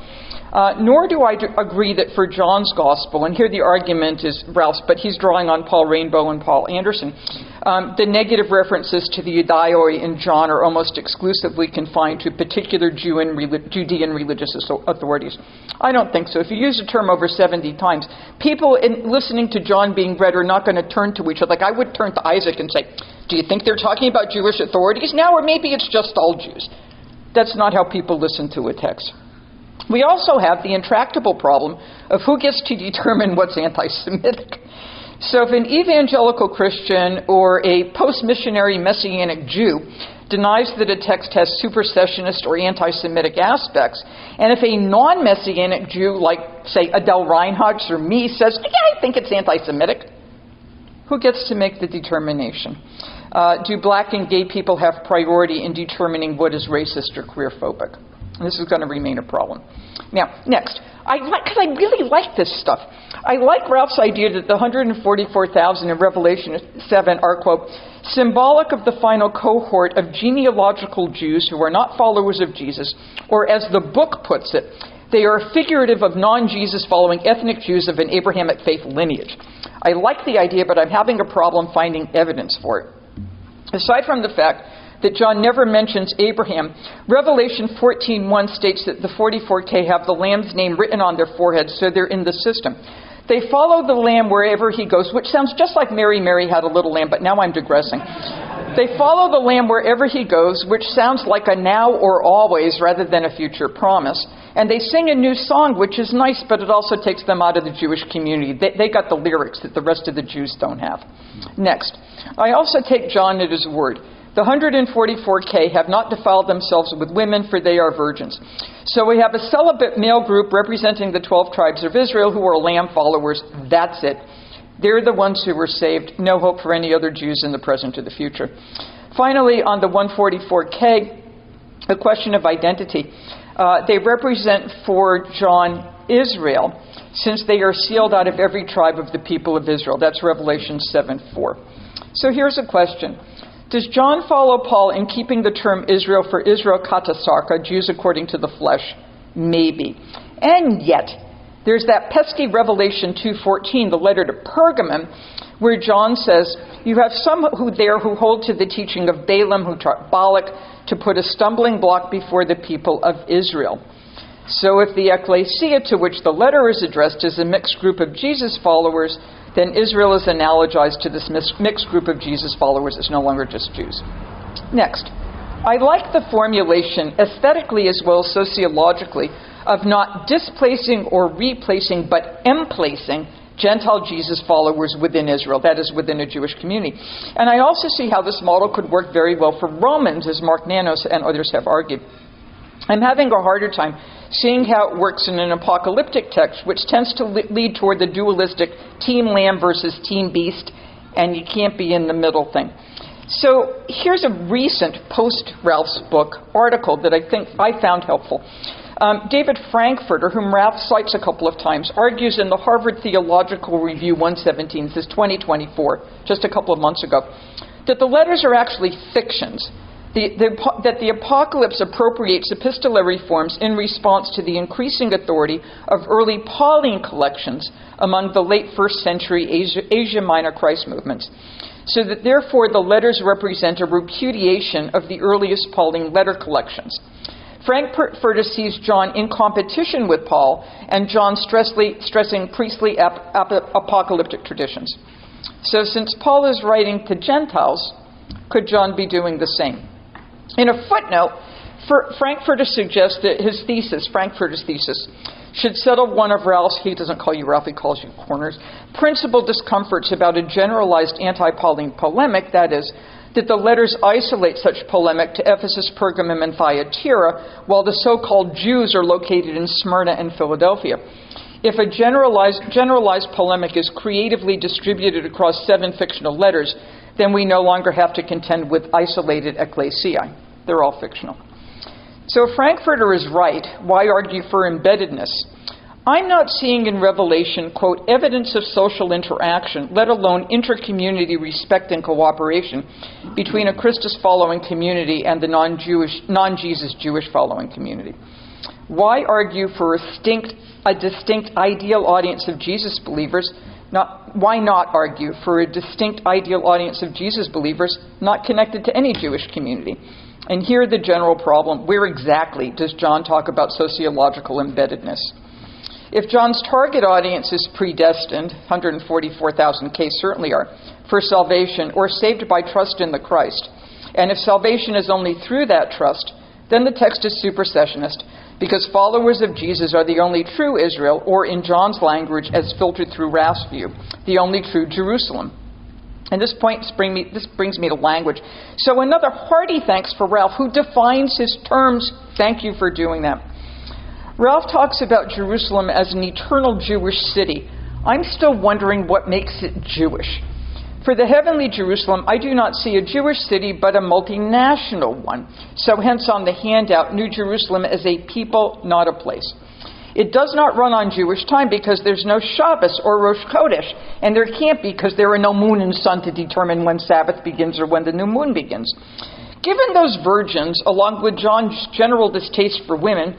Nor do I agree that for John's Gospel, and here the argument is Ralph's, but he's drawing on Paul Rainbow and Paul Anderson, the negative references to the Judaioi in John are almost exclusively confined to particular Judean religious authorities. I don't think so. If you use the term over 70 times, people listening to John being read are not going to turn to each other. Like I would turn to Isaac and say, do you think they're talking about Jewish authorities now, or maybe it's just all Jews? That's not how people listen to a text. We also have the intractable problem of who gets to determine what's anti-Semitic. So if an evangelical Christian or a post-missionary Messianic Jew denies that a text has supersessionist or anti-Semitic aspects, and if a non-Messianic Jew, like, say, Adele Reinhardt or me, says, yeah, I think it's anti-Semitic, who gets to make the determination? Do black and gay people have priority in determining what is racist or queerphobic? This is going to remain a problem. Now, next, because I really like this stuff. I like Ralph's idea that the 144,000 in Revelation 7 are, quote, symbolic of the final cohort of genealogical Jews who are not followers of Jesus, or as the book puts it, they are figurative of non-Jesus following ethnic Jews of an Abrahamic faith lineage. I like the idea, but I'm having a problem finding evidence for it. Aside from the fact that John never mentions Abraham, Revelation 14:1 states that the 44K have the Lamb's name written on their foreheads, so they're in the system. They follow the Lamb wherever he goes, which sounds just like Mary had a little lamb, but now I'm digressing. They follow the Lamb wherever he goes, which sounds like a now or always rather than a future promise. And they sing a new song, which is nice, but it also takes them out of the Jewish community. They got the lyrics that the rest of the Jews don't have. Next, I also take John at his word. The 144K have not defiled themselves with women, for they are virgins. So we have a celibate male group representing the 12 tribes of Israel who are Lamb followers. That's it. They're the ones who were saved. No hope for any other Jews in the present or the future. Finally, on the 144K, the question of identity. They represent for John Israel, since they are sealed out of every tribe of the people of Israel. That's Revelation 7:4. So here's a question. Does John follow Paul in keeping the term Israel for Israel katasarka, Jews according to the flesh? Maybe. And yet, there's that pesky Revelation 2:14, the letter to Pergamum, where John says, you have some who hold to the teaching of Balaam, who taught Balak to put a stumbling block before the people of Israel. So if the ecclesia to which the letter is addressed is a mixed group of Jesus followers, then Israel is analogized to this mixed group of Jesus followers. It's no longer just Jews. Next, I like the formulation, aesthetically as well as sociologically, of not displacing or replacing, but emplacing Gentile Jesus followers within Israel, that is, within a Jewish community. And I also see how this model could work very well for Romans, as Mark Nanos and others have argued. I'm having a harder time seeing how it works in an apocalyptic text, which tends to lead toward the dualistic team lamb versus team beast, and you can't be in the middle thing. So here's a recent post-Ralph's book article that I think I found helpful. David Frankfurter, whom Ralph cites a couple of times, argues in the Harvard Theological Review 117, this is 2024, just a couple of months ago, that the letters are actually fictions. That the apocalypse appropriates epistolary forms in response to the increasing authority of early Pauline collections among the late first century Asia Minor Christ movements. so that therefore the letters represent a repudiation of the earliest Pauline letter collections. Frankfurter sees John in competition with Paul, and John stressing priestly apocalyptic traditions. So since Paul is writing to Gentiles, could John be doing the same? In a footnote, Frankfurter suggests that Frankfurter's thesis, should settle one of Ralph's, he doesn't call you Ralph, he calls you Korner's, principal discomforts about a generalized anti-Pauline polemic, that is, that the letters isolate such polemic to Ephesus, Pergamum, and Thyatira, while the so-called Jews are located in Smyrna and Philadelphia. If a generalized polemic is creatively distributed across 7 fictional letters, then we no longer have to contend with isolated ecclesiae. They're all fictional. So if Frankfurter is right, why argue for embeddedness? I'm not seeing in Revelation, quote, evidence of social interaction, let alone inter-community respect and cooperation between a Christus-following community and the non-Jesus Jewish following community. Why argue for a distinct ideal audience of Jesus believers? Why not argue for a distinct ideal audience of Jesus believers not connected to any Jewish community? And here the general problem, where exactly does John talk about sociological embeddedness? If John's target audience is predestined, 144,000 cases certainly are, for salvation or saved by trust in the Christ, and if salvation is only through that trust, then the text is supersessionist, because followers of Jesus are the only true Israel, or in John's language, as filtered through Ralph's view, the only true Jerusalem. And this brings me to language. So another hearty thanks for Ralph, who defines his terms. Thank you for doing that. Ralph talks about Jerusalem as an eternal Jewish city. I'm still wondering what makes it Jewish. For the heavenly Jerusalem, I do not see a Jewish city, but a multinational one. So hence on the handout, New Jerusalem as a people, not a place. It does not run on Jewish time because there's no Shabbos or Rosh Chodesh, and there can't be because there are no moon and sun to determine when Sabbath begins or when the new moon begins. Given those virgins, along with John's general distaste for women,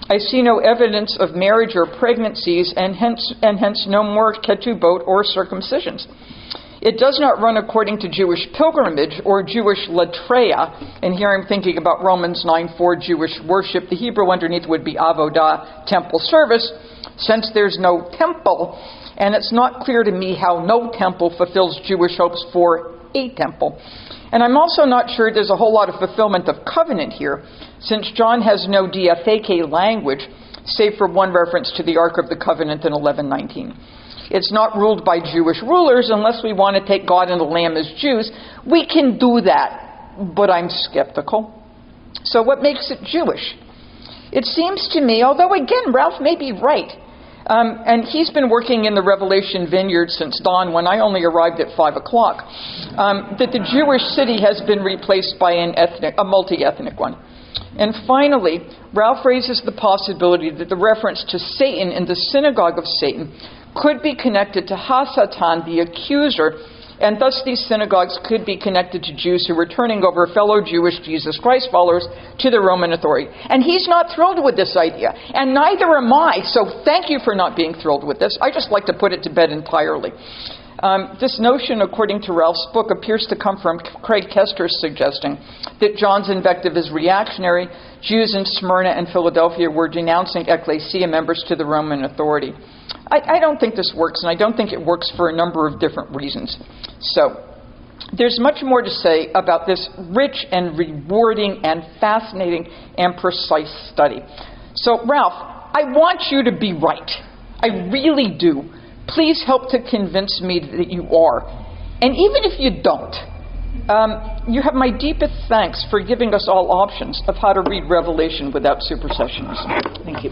I see no evidence of marriage or pregnancies, and hence no more ketubot or circumcisions. It does not run according to Jewish pilgrimage or Jewish latreia, and here I'm thinking about Romans 9:4, Jewish worship. The Hebrew underneath would be avodah, temple service, since there's no temple, and it's not clear to me how no temple fulfills Jewish hopes for a temple. And I'm also not sure there's a whole lot of fulfillment of covenant here, since John has no diatheke language, save for one reference to the Ark of the Covenant in 11:19. It's not ruled by Jewish rulers unless we want to take God and the Lamb as Jews. We can do that, but I'm skeptical. So what makes it Jewish? It seems to me, although again, Ralph may be right, and he's been working in the Revelation vineyard since dawn when I only arrived at 5 o'clock, that the Jewish city has been replaced by a multi-ethnic one. And finally, Ralph raises the possibility that the reference to Satan in the synagogue of Satan could be connected to Hasatan, the accuser, and thus these synagogues could be connected to Jews who were turning over fellow Jewish Jesus Christ followers to the Roman authority. And he's not thrilled with this idea, and neither am I, so thank you for not being thrilled with this. I just like to put it to bed entirely. This notion, according to Ralph's book, appears to come from Craig Kester's suggesting that John's invective is reactionary. Jews in Smyrna and Philadelphia were denouncing ecclesia members to the Roman authority. I don't think this works, and I don't think it works for a number of different reasons. So, there's much more to say about this rich and rewarding and fascinating and precise study. So, Ralph, I want you to be right. I really do. Please help to convince me that you are. And even if you don't, you have my deepest thanks for giving us all options of how to read Revelation without supersessionism. Thank you.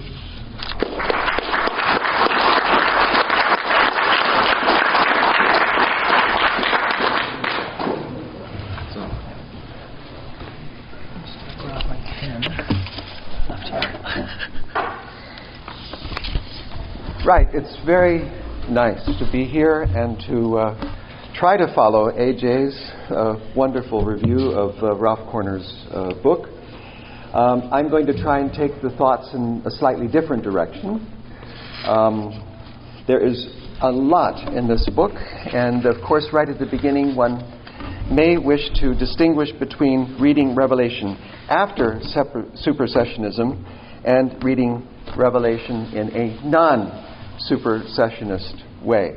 Right, it's very nice to be here and to try to follow AJ's wonderful review of Ralph Korner's book. I'm going to try and take the thoughts in a slightly different direction. There is a lot in this book, and of course right at the beginning one may wish to distinguish between reading Revelation after supersessionism and reading Revelation in a non-supersessionist way.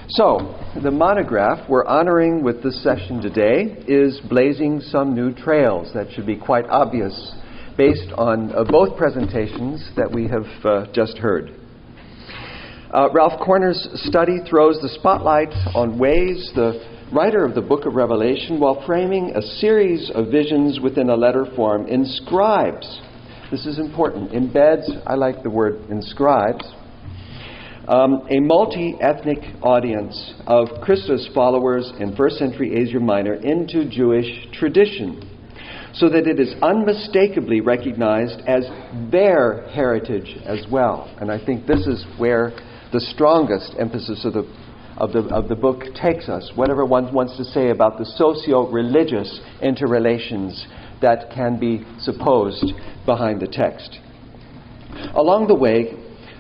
So, the monograph we're honoring with this session today is blazing some new trails that should be quite obvious based on both presentations that we have just heard. Ralph Korner's study throws the spotlight on ways the writer of the book of Revelation, while framing a series of visions within a letter form, inscribes, this is important, embeds, I like the word inscribes, a multi-ethnic audience of Christos followers in first century Asia Minor into Jewish tradition, so that it is unmistakably recognized as their heritage as well. And I think this is where the strongest emphasis of the book takes us, whatever one wants to say about the socio-religious interrelations that can be supposed behind the text. Along the way,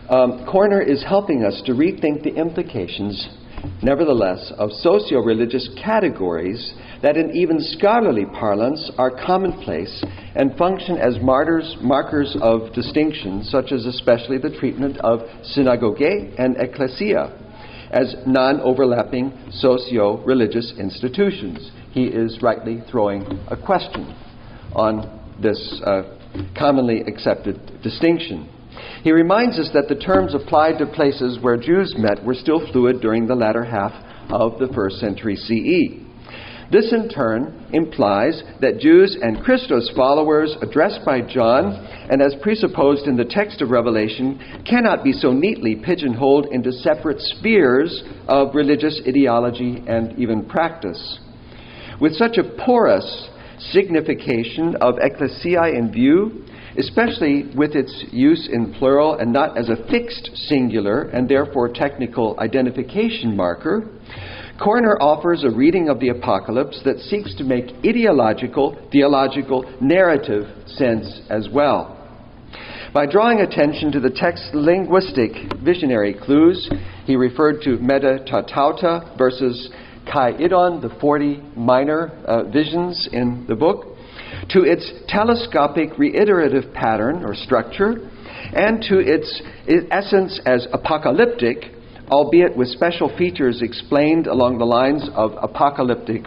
Korner is helping us to rethink the implications, nevertheless, of socio-religious categories that in even scholarly parlance are commonplace and function as markers of distinction, such as especially the treatment of synagoge and ecclesia as non-overlapping socio-religious institutions. He is rightly throwing a question on this commonly accepted distinction. He reminds us that the terms applied to places where Jews met were still fluid during the latter half of the first century CE. This in turn implies that Jews and Christos followers addressed by John and as presupposed in the text of Revelation cannot be so neatly pigeonholed into separate spheres of religious ideology and even practice. With such a porous signification of ecclesia in view, especially with its use in plural and not as a fixed singular and therefore technical identification marker, Korner offers a reading of the Apocalypse that seeks to make ideological, theological, narrative sense as well. By drawing attention to the text's linguistic visionary clues, he referred to meta tautauta versus kai idon, the 40 minor visions in the book, to its telescopic reiterative pattern or structure, and to its essence as apocalyptic, albeit with special features explained along the lines of apostolic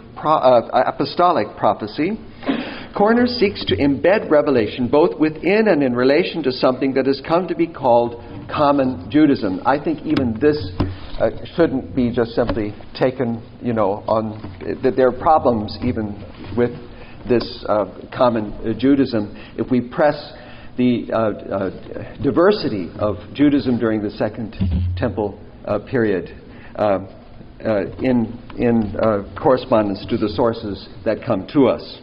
prophecy. Korner seeks to embed Revelation both within and in relation to something that has come to be called common Judaism. I think even this shouldn't be just simply taken, on that there are problems even with this common Judaism if we press the diversity of Judaism during the Second Temple period in correspondence to the sources that come to us.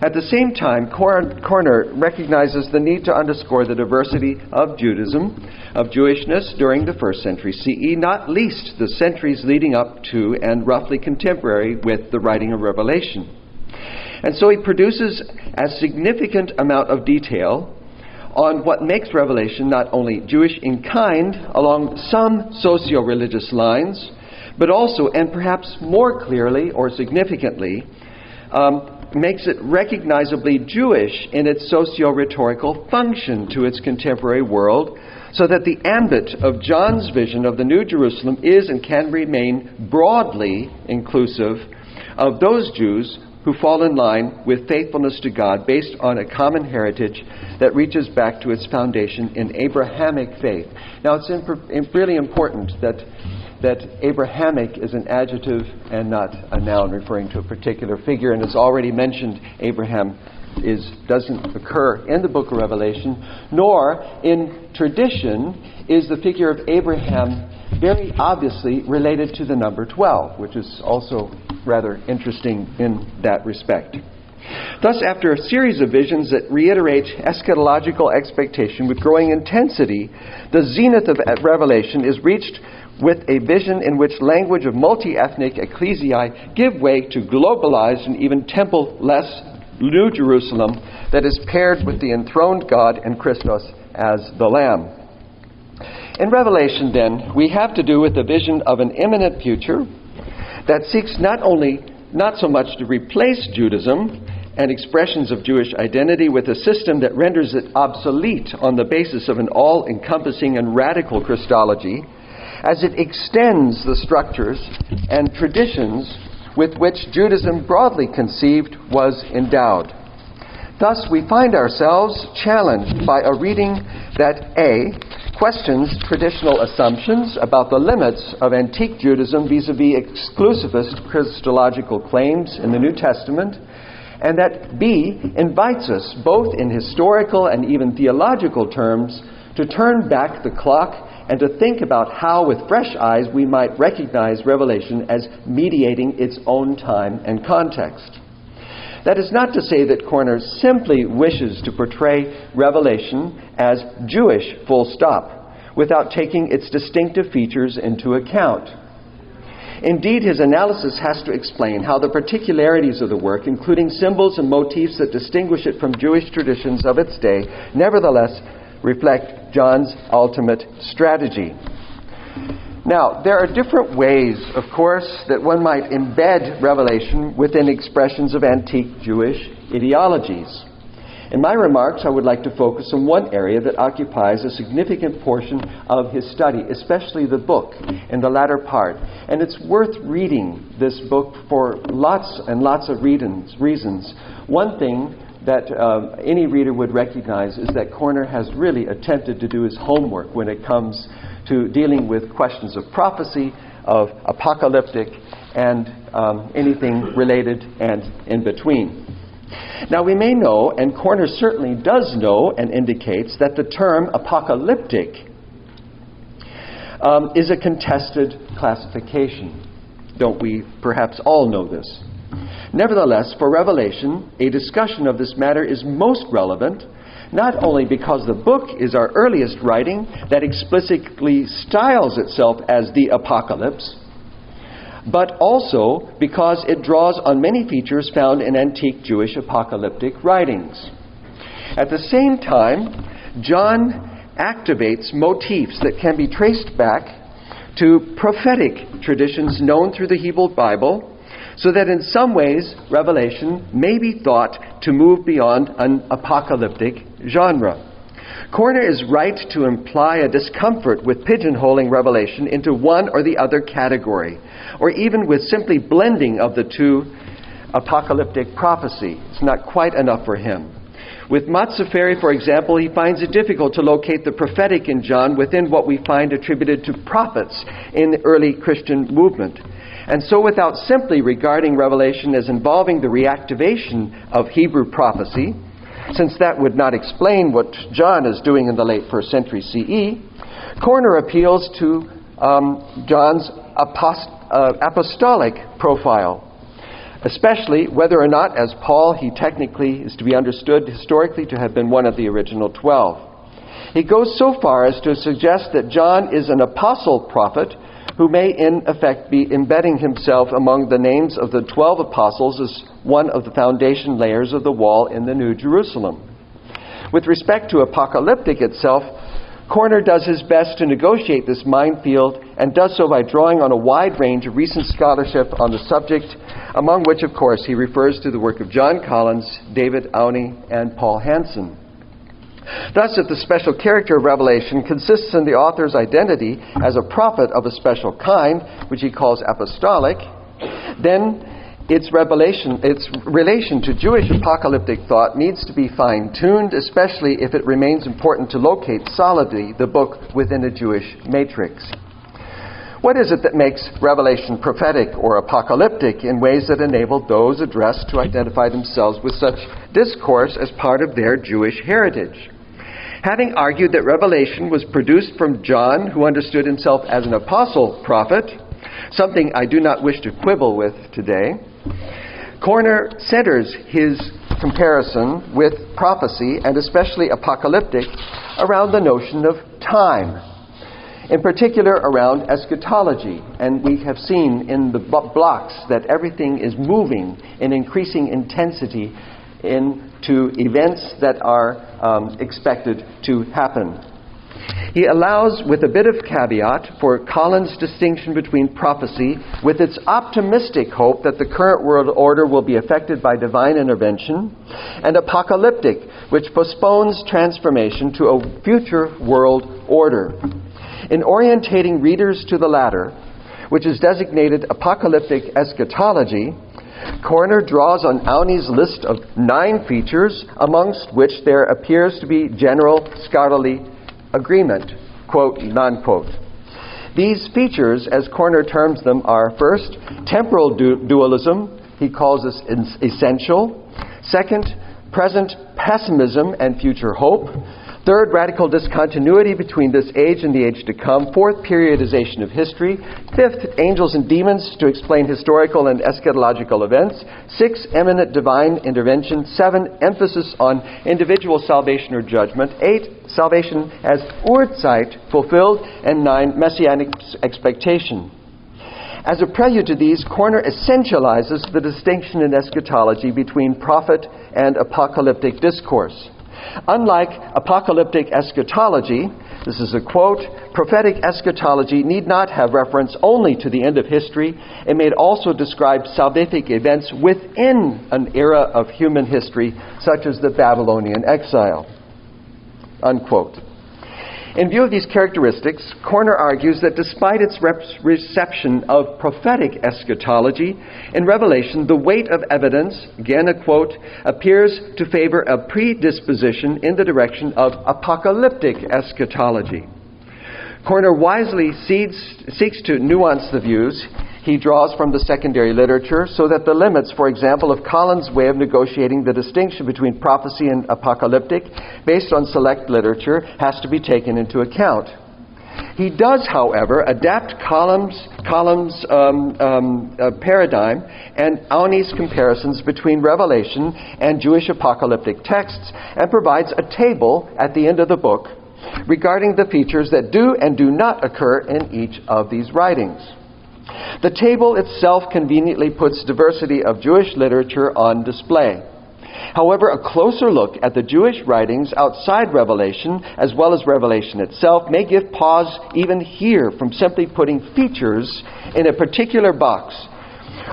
At the same time, Korner recognizes the need to underscore the diversity of Judaism, of Jewishness during the first century CE, not least the centuries leading up to and roughly contemporary with the writing of Revelation. And so he produces a significant amount of detail on what makes Revelation not only Jewish in kind along some socio-religious lines, but also, and perhaps more clearly or significantly, makes it recognizably Jewish in its socio-rhetorical function to its contemporary world, so that the ambit of John's vision of the New Jerusalem is and can remain broadly inclusive of those Jews who fall in line with faithfulness to God based on a common heritage that reaches back to its foundation in Abrahamic faith. Now, it's really important that Abrahamic is an adjective and not a noun referring to a particular figure. And as already mentioned, Abraham doesn't occur in the book of Revelation, nor in tradition is the figure of Abraham very obviously related to the number 12, which is also rather interesting in that respect. Thus, after a series of visions that reiterate eschatological expectation with growing intensity, the zenith of Revelation is reached with a vision in which language of multi-ethnic ecclesiae give way to globalized and even temple-less New Jerusalem that is paired with the enthroned God and Christos as the Lamb. In Revelation, then, we have to do with the vision of an imminent future that seeks not only not so much to replace Judaism and expressions of Jewish identity with a system that renders it obsolete on the basis of an all-encompassing and radical Christology, as it extends the structures and traditions with which Judaism, broadly conceived, was endowed. Thus, we find ourselves challenged by a reading that A, questions traditional assumptions about the limits of antique Judaism vis-a-vis exclusivist Christological claims in the New Testament, and that B, invites us, both in historical and even theological terms, to turn back the clock and to think about how, with fresh eyes, we might recognize Revelation as mediating its own time and context. That is not to say that Korner simply wishes to portray Revelation as Jewish, full stop, without taking its distinctive features into account. Indeed, his analysis has to explain how the particularities of the work, including symbols and motifs that distinguish it from Jewish traditions of its day, nevertheless reflect John's ultimate strategy. Now, there are different ways, of course, that one might embed Revelation within expressions of antique Jewish ideologies. In my remarks, I would like to focus on one area that occupies a significant portion of his study, especially the book in the latter part. And it's worth reading this book for lots and lots of reasons. One thing that any reader would recognize is that Korner has really attempted to do his homework when it comes to dealing with questions of prophecy, of apocalyptic, and anything related and in between. Now, we may know, and Korner certainly does know and indicates, that the term apocalyptic is a contested classification. Don't we perhaps all know this? Nevertheless, for Revelation, a discussion of this matter is most relevant, not only because the book is our earliest writing that explicitly styles itself as the apocalypse, but also because it draws on many features found in antique Jewish apocalyptic writings. At the same time, John activates motifs that can be traced back to prophetic traditions known through the Hebrew Bible, so that in some ways Revelation may be thought to move beyond an apocalyptic genre. Korner is right to imply a discomfort with pigeonholing Revelation into one or the other category, or even with simply blending of the two apocalyptic prophecy. It's not quite enough for him. With Matzeferi, for example, he finds it difficult to locate the prophetic in John within what we find attributed to prophets in the early Christian movement. And so, without simply regarding Revelation as involving the reactivation of Hebrew prophecy, since that would not explain what John is doing in the late 1st century CE, Korner appeals to John's apostolic profile, especially whether or not, as Paul, he technically is to be understood historically to have been one of the original 12. He goes so far as to suggest that John is an apostle prophet who may in effect be embedding himself among the names of the 12 apostles as one of the foundation layers of the wall in the New Jerusalem. With respect to apocalyptic itself, Korner does his best to negotiate this minefield, and does so by drawing on a wide range of recent scholarship on the subject, among which, of course, he refers to the work of John Collins, David Aune, and Paul Hansen. Thus, if the special character of Revelation consists in the author's identity as a prophet of a special kind, which he calls apostolic, then its relation to Jewish apocalyptic thought needs to be fine-tuned, especially if it remains important to locate solidly the book within a Jewish matrix. What is it that makes Revelation prophetic or apocalyptic in ways that enable those addressed to identify themselves with such discourse as part of their Jewish heritage? Having argued that Revelation was produced from John, who understood himself as an apostle prophet, something I do not wish to quibble with today, Korner centers his comparison with prophecy, and especially apocalyptic, around the notion of time, in particular around eschatology. And we have seen in the blocks that everything is moving in increasing intensity into events that are expected to happen. He allows, with a bit of caveat, for Collins' distinction between prophecy, with its optimistic hope that the current world order will be affected by divine intervention, and apocalyptic, which postpones transformation to a future world order. In orientating readers to the latter, which is designated apocalyptic eschatology, Korner draws on Auni's list of 9 features, amongst which there appears to be general scholarly agreement, quote, non-quote. These features, as Korner terms them, are first, temporal dualism, he calls this essential. Second, present pessimism and future hope. Third, radical discontinuity between this age and the age to come. Fourth, periodization of history. Fifth, angels and demons to explain historical and eschatological events. 6, eminent divine intervention. 7, emphasis on individual salvation or judgment. 8, salvation as Urzeit, fulfilled. And 9, messianic expectation. As a prelude to these, Korner essentializes the distinction in eschatology between prophet and apocalyptic discourse. Unlike apocalyptic eschatology, this is a quote, prophetic eschatology need not have reference only to the end of history. It may also describe salvific events within an era of human history, such as the Babylonian exile. Unquote. In view of these characteristics, Korner argues that despite its reception of prophetic eschatology, in Revelation, the weight of evidence, again a quote, appears to favor a predisposition in the direction of apocalyptic eschatology. Korner wisely seeks to nuance the views he draws from the secondary literature so that the limits, for example, of Collins' way of negotiating the distinction between prophecy and apocalyptic based on select literature has to be taken into account. He does, however, adapt Collins' paradigm and Auni's comparisons between Revelation and Jewish apocalyptic texts and provides a table at the end of the book regarding the features that do and do not occur in each of these writings. The table itself conveniently puts diversity of Jewish literature on display. However, a closer look at the Jewish writings outside Revelation, as well as Revelation itself, may give pause even here from simply putting features in a particular box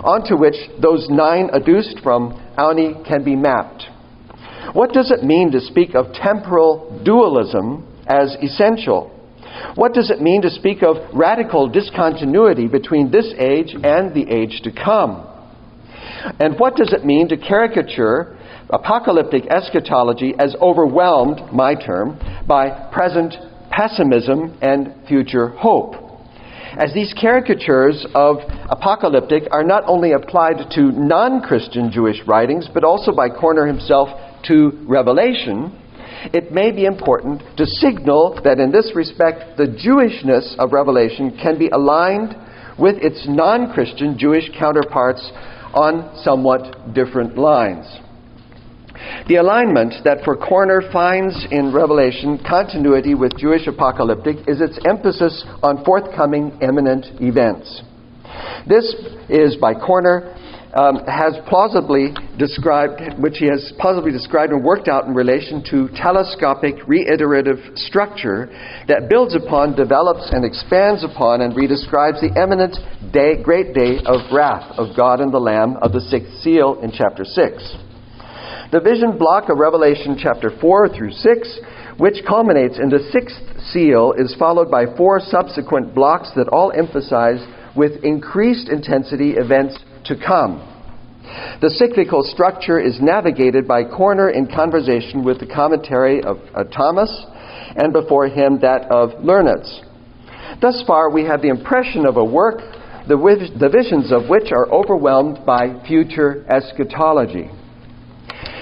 onto which those 9 adduced from Auni can be mapped. What does it mean to speak of temporal dualism as essential? What does it mean to speak of radical discontinuity between this age and the age to come? And what does it mean to caricature apocalyptic eschatology as overwhelmed, my term, by present pessimism and future hope? As these caricatures of apocalyptic are not only applied to non-Christian Jewish writings, but also by Korner himself to Revelation, it may be important to signal that in this respect, the Jewishness of Revelation can be aligned with its non-Christian Jewish counterparts on somewhat different lines. The alignment that for Korner finds in Revelation continuity with Jewish apocalyptic is its emphasis on forthcoming imminent events. This is, by Korner, has plausibly described, which he has plausibly described and worked out in relation to telescopic reiterative structure that builds upon, develops, and expands upon and redescribes the imminent day, great day of wrath of God and the Lamb of the 6th seal in chapter 6. The vision block of Revelation chapter 4 through 6, which culminates in the 6th seal, is followed by 4 subsequent blocks that all emphasize with increased intensity events to come. The cyclical structure is navigated by Korner in conversation with the commentary of Thomas, and before him that of Learnitz. Thus far, we have the impression of a work, the visions of which are overwhelmed by future eschatology.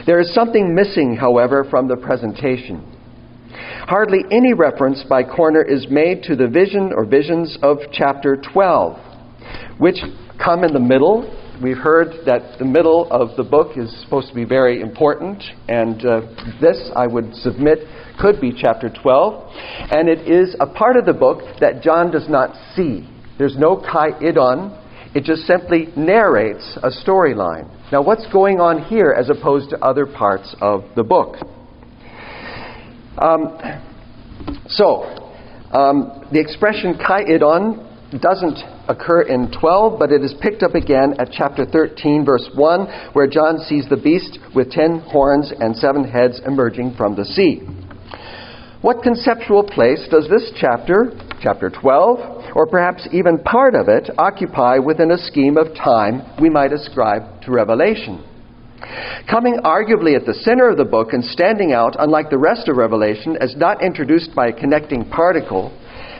There is something missing, however, from the presentation. Hardly any reference by Korner is made to the vision or visions of chapter 12, which come in the middle. We've heard that the middle of the book is supposed to be very important, and this, I would submit, could be chapter 12. And it is a part of the book that John does not see. There's no kai idon. It just simply narrates a storyline. Now, what's going on here as opposed to other parts of the book? The expression kai-idon doesn't occur in 12, but it is picked up again at chapter 13, verse 1, where John sees the beast with 10 horns and 7 heads emerging from the sea. What conceptual place does this chapter 12, or perhaps even part of it, occupy within a scheme of time we might ascribe to Revelation? Coming arguably at the center of the book and standing out, unlike the rest of Revelation, as not introduced by a connecting particle,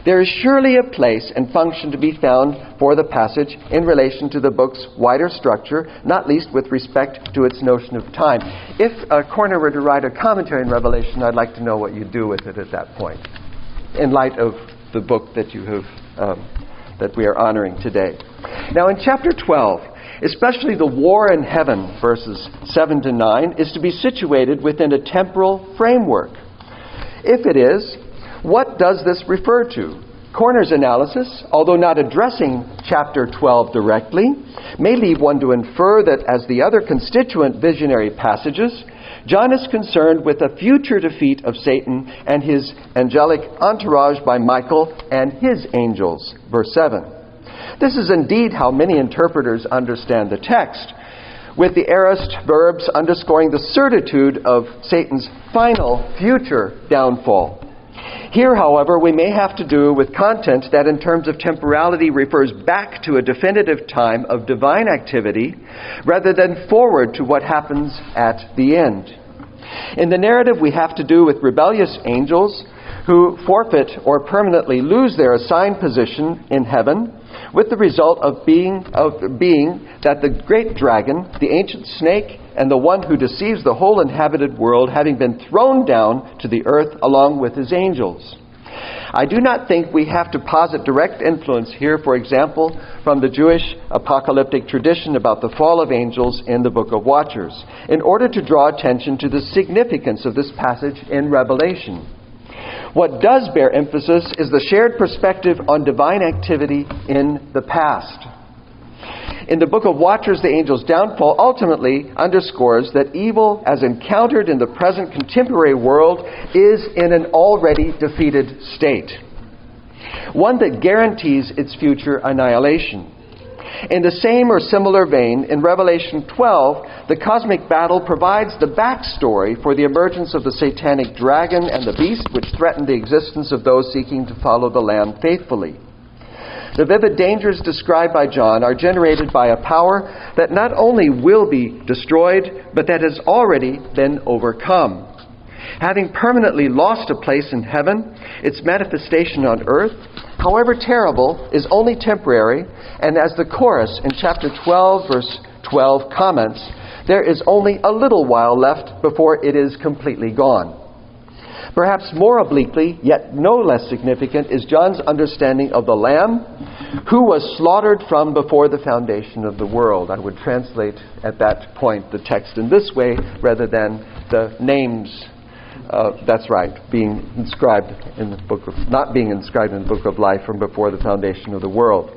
there is surely a place and function to be found for the passage in relation to the book's wider structure, not least with respect to its notion of time. If Korner were to write a commentary on Revelation, I'd like to know what you do with it at that point, in light of the book that you have, that we are honoring today. Now, in chapter 12, especially the war in heaven, verses 7 to 9, is to be situated within a temporal framework. If it is, what does this refer to? Korner's analysis, although not addressing chapter 12 directly, may lead one to infer that, as the other constituent visionary passages, John is concerned with a future defeat of Satan and his angelic entourage by Michael and his angels. Verse 7. This is indeed how many interpreters understand the text, with the aorist verbs underscoring the certitude of Satan's final future downfall. Here, however, we may have to do with content that in terms of temporality refers back to a definitive time of divine activity rather than forward to what happens at the end. In the narrative, we have to do with rebellious angels who forfeit or permanently lose their assigned position in heaven, with the result of being that the great dragon, the ancient snake, and the one who deceives the whole inhabited world, having been thrown down to the earth along with his angels. I do not think we have to posit direct influence here, for example, from the Jewish apocalyptic tradition about the fall of angels in the Book of Watchers, in order to draw attention to the significance of this passage in Revelation. What does bear emphasis is the shared perspective on divine activity in the past. In the Book of Watchers, the angel's downfall ultimately underscores that evil, as encountered in the present contemporary world, is in an already defeated state, one that guarantees its future annihilation. In the same or similar vein, in Revelation 12, the cosmic battle provides the backstory for the emergence of the satanic dragon and the beast, which threaten the existence of those seeking to follow the Lamb faithfully. The vivid dangers described by John are generated by a power that not only will be destroyed, but that has already been overcome. Having permanently lost a place in heaven, its manifestation on earth, however terrible, is only temporary, and as the chorus in chapter 12, verse 12 comments, there is only a little while left before it is completely gone. Perhaps more obliquely, yet no less significant, is John's understanding of the Lamb, who was slaughtered from before the foundation of the world. I would translate at that point the text in this way rather than the names. That's right, being inscribed in the book of, not being inscribed in the book of life from before the foundation of the world.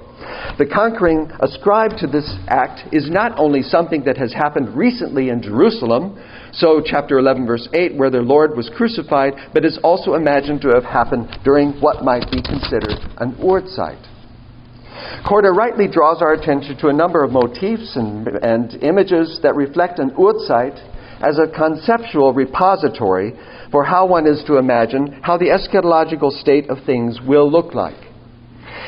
The conquering ascribed to this act is not only something that has happened recently in Jerusalem, so chapter 11 verse 8, where the Lord was crucified, but is also imagined to have happened during what might be considered an Urtzeit. Korner rightly draws our attention to a number of motifs and images that reflect an Urtzeit as a conceptual repository for how one is to imagine how the eschatological state of things will look like.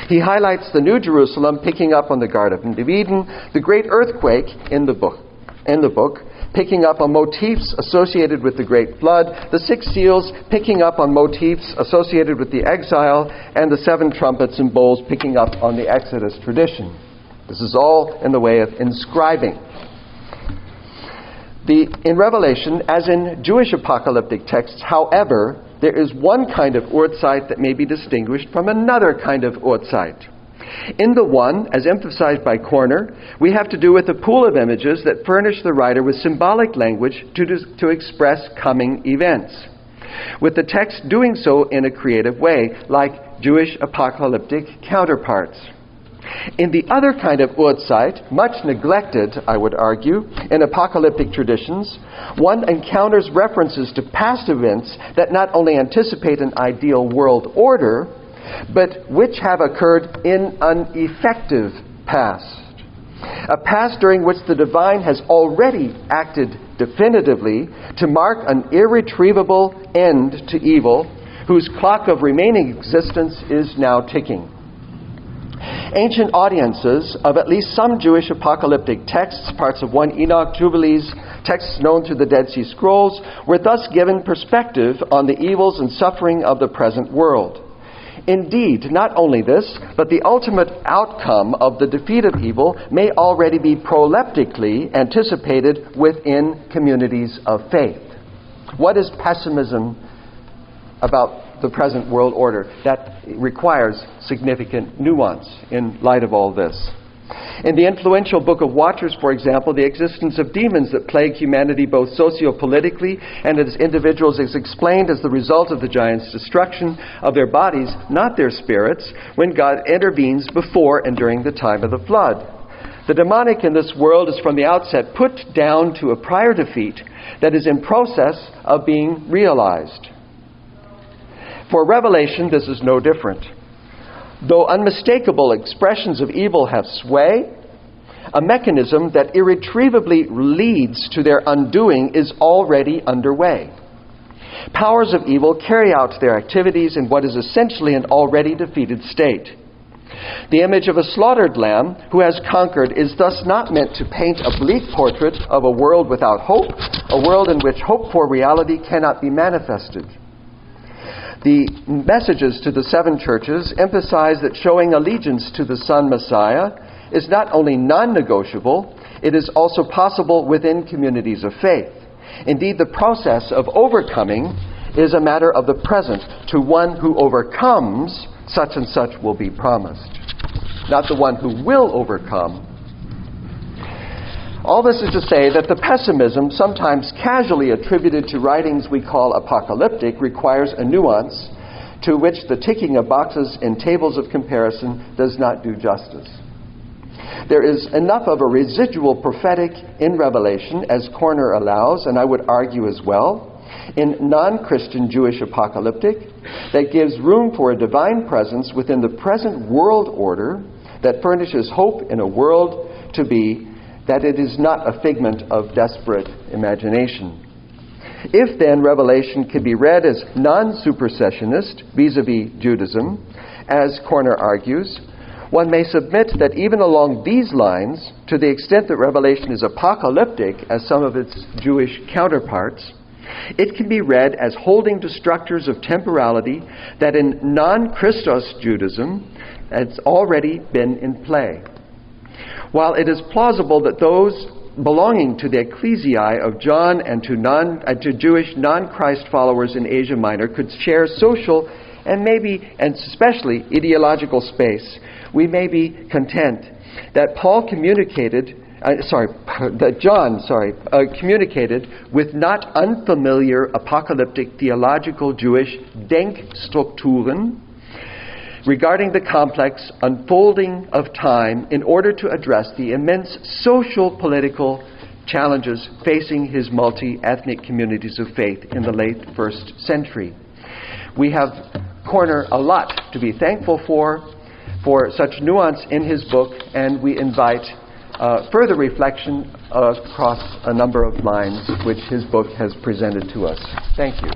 He highlights the New Jerusalem picking up on the Garden of Eden, the great earthquake in the book, picking up on motifs associated with the Great Flood, the 6 seals picking up on motifs associated with the exile, and the 7 trumpets and bowls picking up on the Exodus tradition. This is all in the way of inscribing. In Revelation, as in Jewish apocalyptic texts, however, there is one kind of Urtzeit that may be distinguished from another kind of Urtzeit. In the one, as emphasized by Korner, we have to do with a pool of images that furnish the writer with symbolic language to express coming events, with the text doing so in a creative way, like Jewish apocalyptic counterparts. In the other kind of Urtzeit, much neglected, I would argue, in apocalyptic traditions, one encounters references to past events that not only anticipate an ideal world order, but which have occurred in an effective past. A past during which the divine has already acted definitively to mark an irretrievable end to evil, whose clock of remaining existence is now ticking. Ancient audiences of at least some Jewish apocalyptic texts, parts of 1 Enoch, Jubilees, texts known through the Dead Sea Scrolls, were thus given perspective on the evils and suffering of the present world. Indeed, not only this, but the ultimate outcome of the defeat of evil may already be proleptically anticipated within communities of faith. What is pessimism about the present world order? That requires significant nuance in light of all this. In the influential Book of Watchers, for example, the existence of demons that plague humanity both socio-politically and as individuals is explained as the result of the giants' destruction of their bodies, not their spirits, when God intervenes before and during the time of the flood. The demonic in this world is from the outset put down to a prior defeat that is in process of being realized. For Revelation, this is no different. Though unmistakable expressions of evil have sway, a mechanism that irretrievably leads to their undoing is already underway. Powers of evil carry out their activities in what is essentially an already defeated state. The image of a slaughtered lamb who has conquered is thus not meant to paint a bleak portrait of a world without hope, a world in which hope for reality cannot be manifested. The messages to the 7 churches emphasize that showing allegiance to the Son Messiah is not only non-negotiable, it is also possible within communities of faith. Indeed, the process of overcoming is a matter of the present. To one who overcomes, such and such will be promised. Not the one who will overcome. All this is to say that the pessimism, sometimes casually attributed to writings we call apocalyptic, requires a nuance to which the ticking of boxes in tables of comparison does not do justice. There is enough of a residual prophetic in Revelation, as Korner allows, and I would argue as well, in non-Christian Jewish apocalyptic, that gives room for a divine presence within the present world order that furnishes hope in a world to be, that it is not a figment of desperate imagination. If then Revelation can be read as non-supersessionist vis-a-vis Judaism, as Korner argues, one may submit that even along these lines, to the extent that Revelation is apocalyptic as some of its Jewish counterparts, it can be read as holding to structures of temporality that in non-Christos Judaism has already been in play. While it is plausible that those belonging to the ecclesiae of John and to Jewish non-Christ followers in Asia Minor could share social and maybe, and especially, ideological space, we may be content that John communicated with not unfamiliar apocalyptic theological Jewish Denkstrukturen regarding the complex unfolding of time in order to address the immense social political challenges facing his multi-ethnic communities of faith in the late 1st century. We have Korner a lot to be thankful for such nuance in his book, and we invite further reflection across a number of lines which his book has presented to us. Thank you.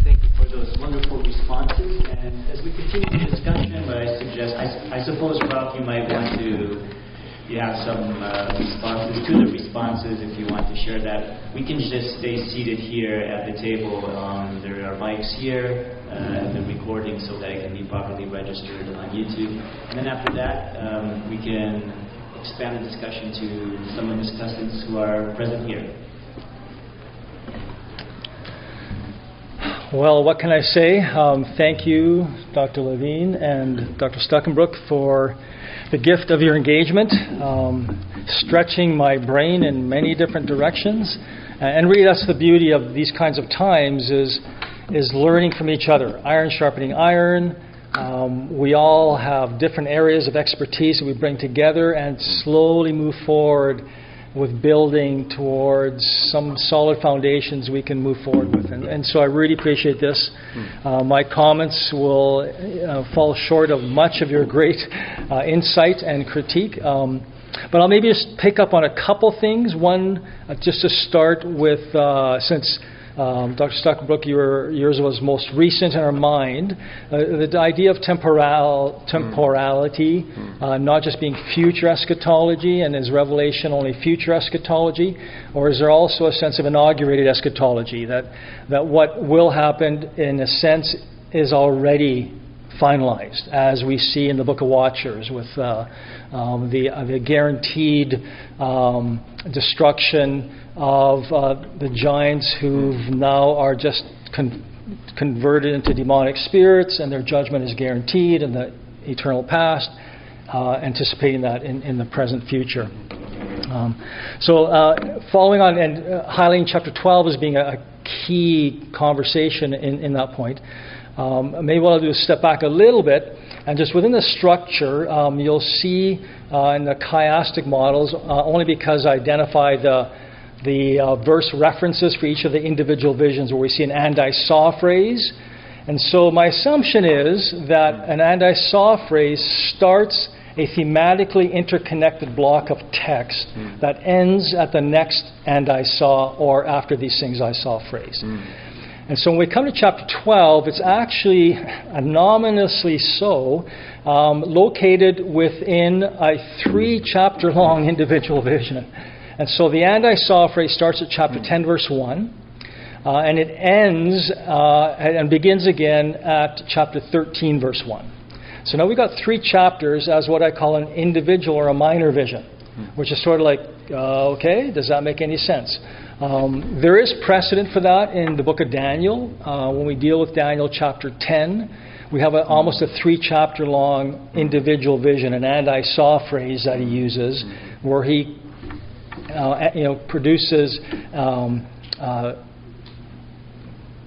Thank you for those wonderful responses. And as we continue the discussion, what I suggest, I suppose, Ralph, you might want to have some responses to the responses if you want to share that. We can just stay seated here at the table. There are mics here at the recording so that it can be properly registered on YouTube. And then after that, we can expand the discussion to some of the discussants who are present here. Well, what can I say? Thank you, Dr. Levine and Dr. Stuckenbruck, for the gift of your engagement, stretching my brain in many different directions. And really that's the beauty of these kinds of times is learning from each other. Iron sharpening iron. We all have different areas of expertise that we bring together and slowly move forward with building towards some solid foundations we can move forward with. And so I really appreciate this. My comments will fall short of much of your great insight and critique. But I'll maybe just pick up on a couple things. One, just to start with, since Dr. Stuckenbruck, yours was most recent in our mind, the idea of temporality, not just being future eschatology, and is Revelation only future eschatology, or is there also a sense of inaugurated eschatology, that what will happen, in a sense, is already finalized, as we see in the Book of Watchers, with the guaranteed destruction of the giants who now are just converted into demonic spirits, and their judgment is guaranteed in the eternal past, anticipating that in the present future. Following on and highlighting chapter 12 as being a key conversation in that point, maybe what I'll do is step back a little bit, and just within the structure, you'll see in the chiastic models, only because I identified the verse references for each of the individual visions, where we see an and I saw phrase. And so my assumption is that an and I saw phrase starts a thematically interconnected block of text that ends at the next and I saw, or after these things I saw phrase. And so when we come to chapter 12, it's actually anomalously so located within a 3-chapter-long individual vision. And so the and I saw phrase starts at chapter 10, verse 1, and it ends and begins again at chapter 13, verse 1. So now we've got 3 chapters as what I call an individual or a minor vision, which is sort of like, okay, does that make any sense? There is precedent for that in the book of Daniel. When we deal with Daniel chapter 10, we have almost a 3-chapter-long individual vision, an and I saw phrase that he uses, where he produces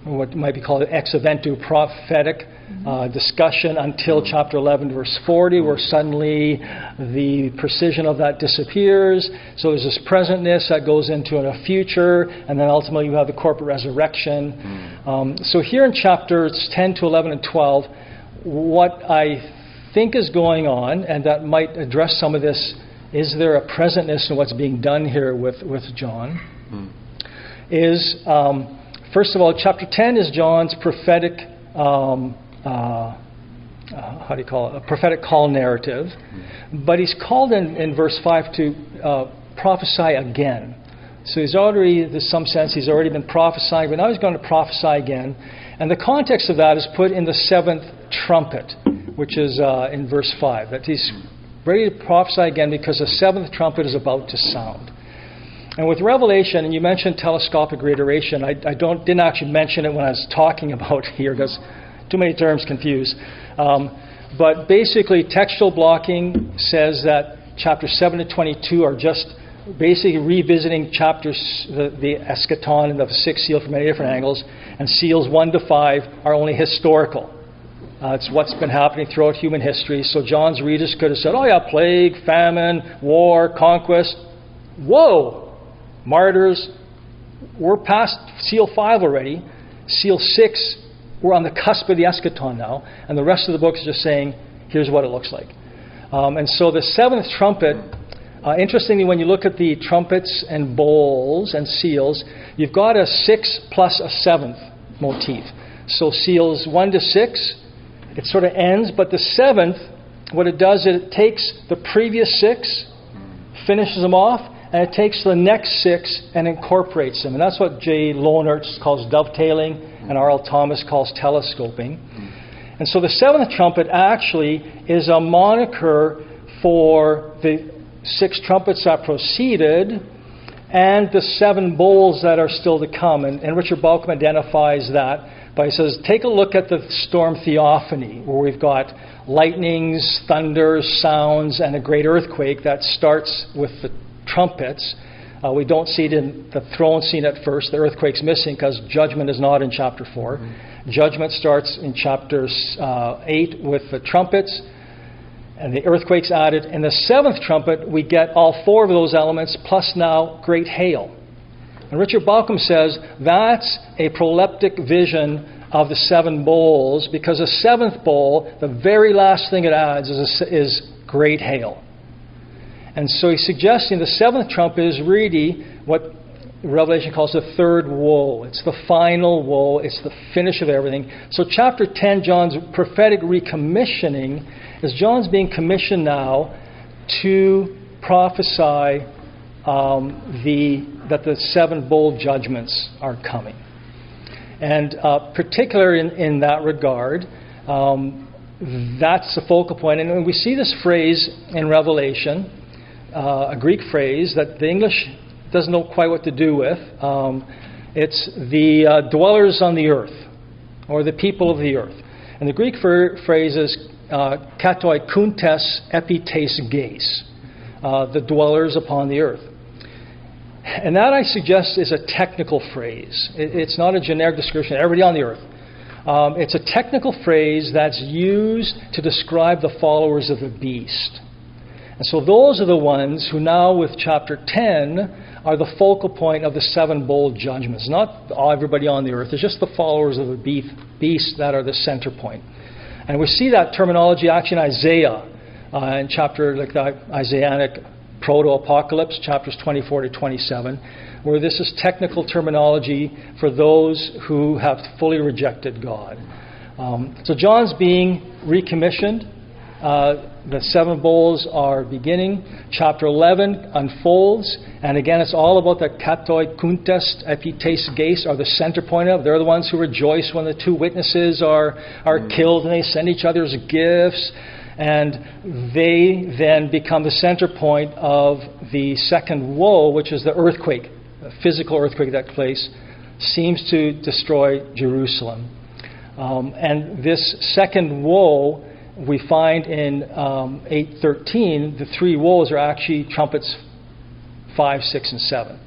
what might be called an ex eventu prophetic discussion until chapter 11, verse 40, where suddenly the precision of that disappears. So there's this presentness that goes into a future, and then ultimately you have the corporate resurrection. So here in chapters 10 to 11 and 12, what I think is going on, and that might address some of this, is there a presentness in what's being done here with John, is, first of all, chapter 10 is John's prophetic a prophetic call narrative, but he's called in verse 5 to prophesy again. So he's already, in some sense, he's already been prophesying, but now he's going to prophesy again. And the context of that is put in the 7th trumpet, which is in verse 5, that he's ready to prophesy again because the 7th trumpet is about to sound. And with Revelation, and you mentioned telescopic reiteration, I didn't actually mention it when I was talking about here because too many terms confuse. But basically, textual blocking says that chapters 7 to 22 are just basically revisiting chapters, the eschaton and the 6th seal from many different angles, and seals 1 to 5 are only historical. It's what's been happening throughout human history. So John's readers could have said, oh yeah, plague, famine, war, conquest. Whoa! Martyrs, we're past seal 5 already. Seal 6, we're on the cusp of the eschaton now. And the rest of the book is just saying, here's what it looks like. And so the 7th trumpet, interestingly, when you look at the trumpets and bowls and seals, you've got a 6 plus a 7th motif. So seals 1 to 6, it sort of ends, but the 7th, what it does is it takes the previous 6, finishes them off, and it takes the next 6 and incorporates them. And that's what J. Loner calls dovetailing, and R.L. Thomas calls telescoping. And so the 7th trumpet actually is a moniker for the 6 trumpets that proceeded and the 7 bowls that are still to come. And Richard Balcom identifies that by, he says, take a look at the storm theophany, where we've got lightnings, thunders, sounds, and a great earthquake that starts with the trumpets. We don't see it in the throne scene at first. The earthquake's missing because judgment is not in chapter 4. Judgment starts in chapter 8 with the trumpets. And the earthquake's added. In the seventh trumpet, we get all four of those elements, plus now great hail. And Richard Bauckham says that's a proleptic vision of the seven bowls, because the seventh bowl, the very last thing it adds is great hail. And so he's suggesting the seventh trumpet is really what Revelation calls the third woe. It's the final woe. It's the finish of everything. So chapter 10, John's prophetic recommissioning, is John's being commissioned now to prophesy that the seven bowl judgments are coming. And particularly in that regard, that's the focal point. And we see this phrase in Revelation, a Greek phrase that the English doesn't know quite what to do with. It's the dwellers on the earth, or the people of the earth. And the Greek phrase is katoi kuntes epites geis, the dwellers upon the earth. And that, I suggest, is a technical phrase. It's not a generic description of everybody on the earth. It's a technical phrase that's used to describe the followers of the beast. And so those are the ones who now, with chapter 10, are the focal point of the seven bowl judgments. Not everybody on the earth. It's just the followers of the beast that are the center point. And we see that terminology actually in Isaiah, in chapter, like the Isaianic proto-apocalypse, chapters 24 to 27, where this is technical terminology for those who have fully rejected God. So John's being recommissioned. The seven bowls are beginning. Chapter 11 unfolds, and again it's all about the katoi kuntes epites geis, are the center point of. They're the ones who rejoice when the two witnesses are killed, and they send each other's gifts. And they then become the center point of the second woe, which is the earthquake, the physical earthquake that took place, seems to destroy Jerusalem. And this second woe, we find in 8:13, the three woes are actually trumpets 5, 6, and 7.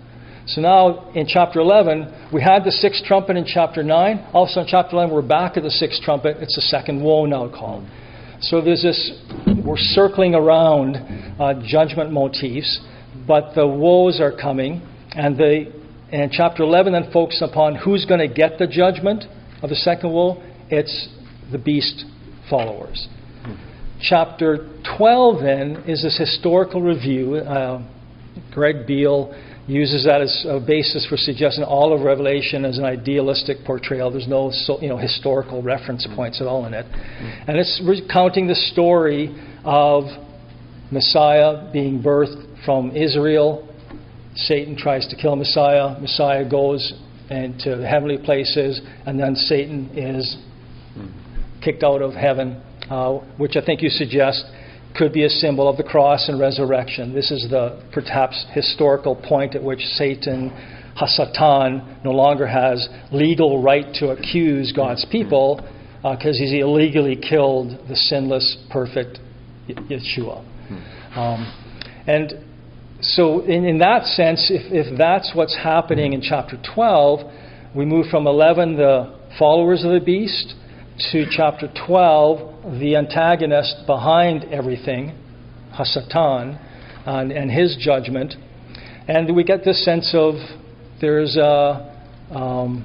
So now in chapter 11, we had the sixth trumpet in chapter 9. Also in chapter 11, we're back at the sixth trumpet. It's the second woe now called. So there's this, we're circling around judgment motifs, but the woes are coming, and chapter 11 then focuses upon who's going to get the judgment of the second woe. It's the beast followers. Chapter 12 then is this historical review. Greg Beale uses that as a basis for suggesting all of Revelation as an idealistic portrayal. There's no historical reference points at all in it. And it's recounting the story of Messiah being birthed from Israel. Satan tries to kill Messiah. Messiah goes into the heavenly places, and then Satan is kicked out of heaven, which I think you suggest could be a symbol of the cross and resurrection. This is the perhaps historical point at which Satan, Hasatan, no longer has legal right to accuse God's people because he's illegally killed the sinless, perfect Yeshua. And so in that sense, if that's what's happening in chapter 12, we move from 11, the followers of the beast, to chapter 12, the antagonist behind everything, Hasatan, and his judgment. And we get this sense of there's an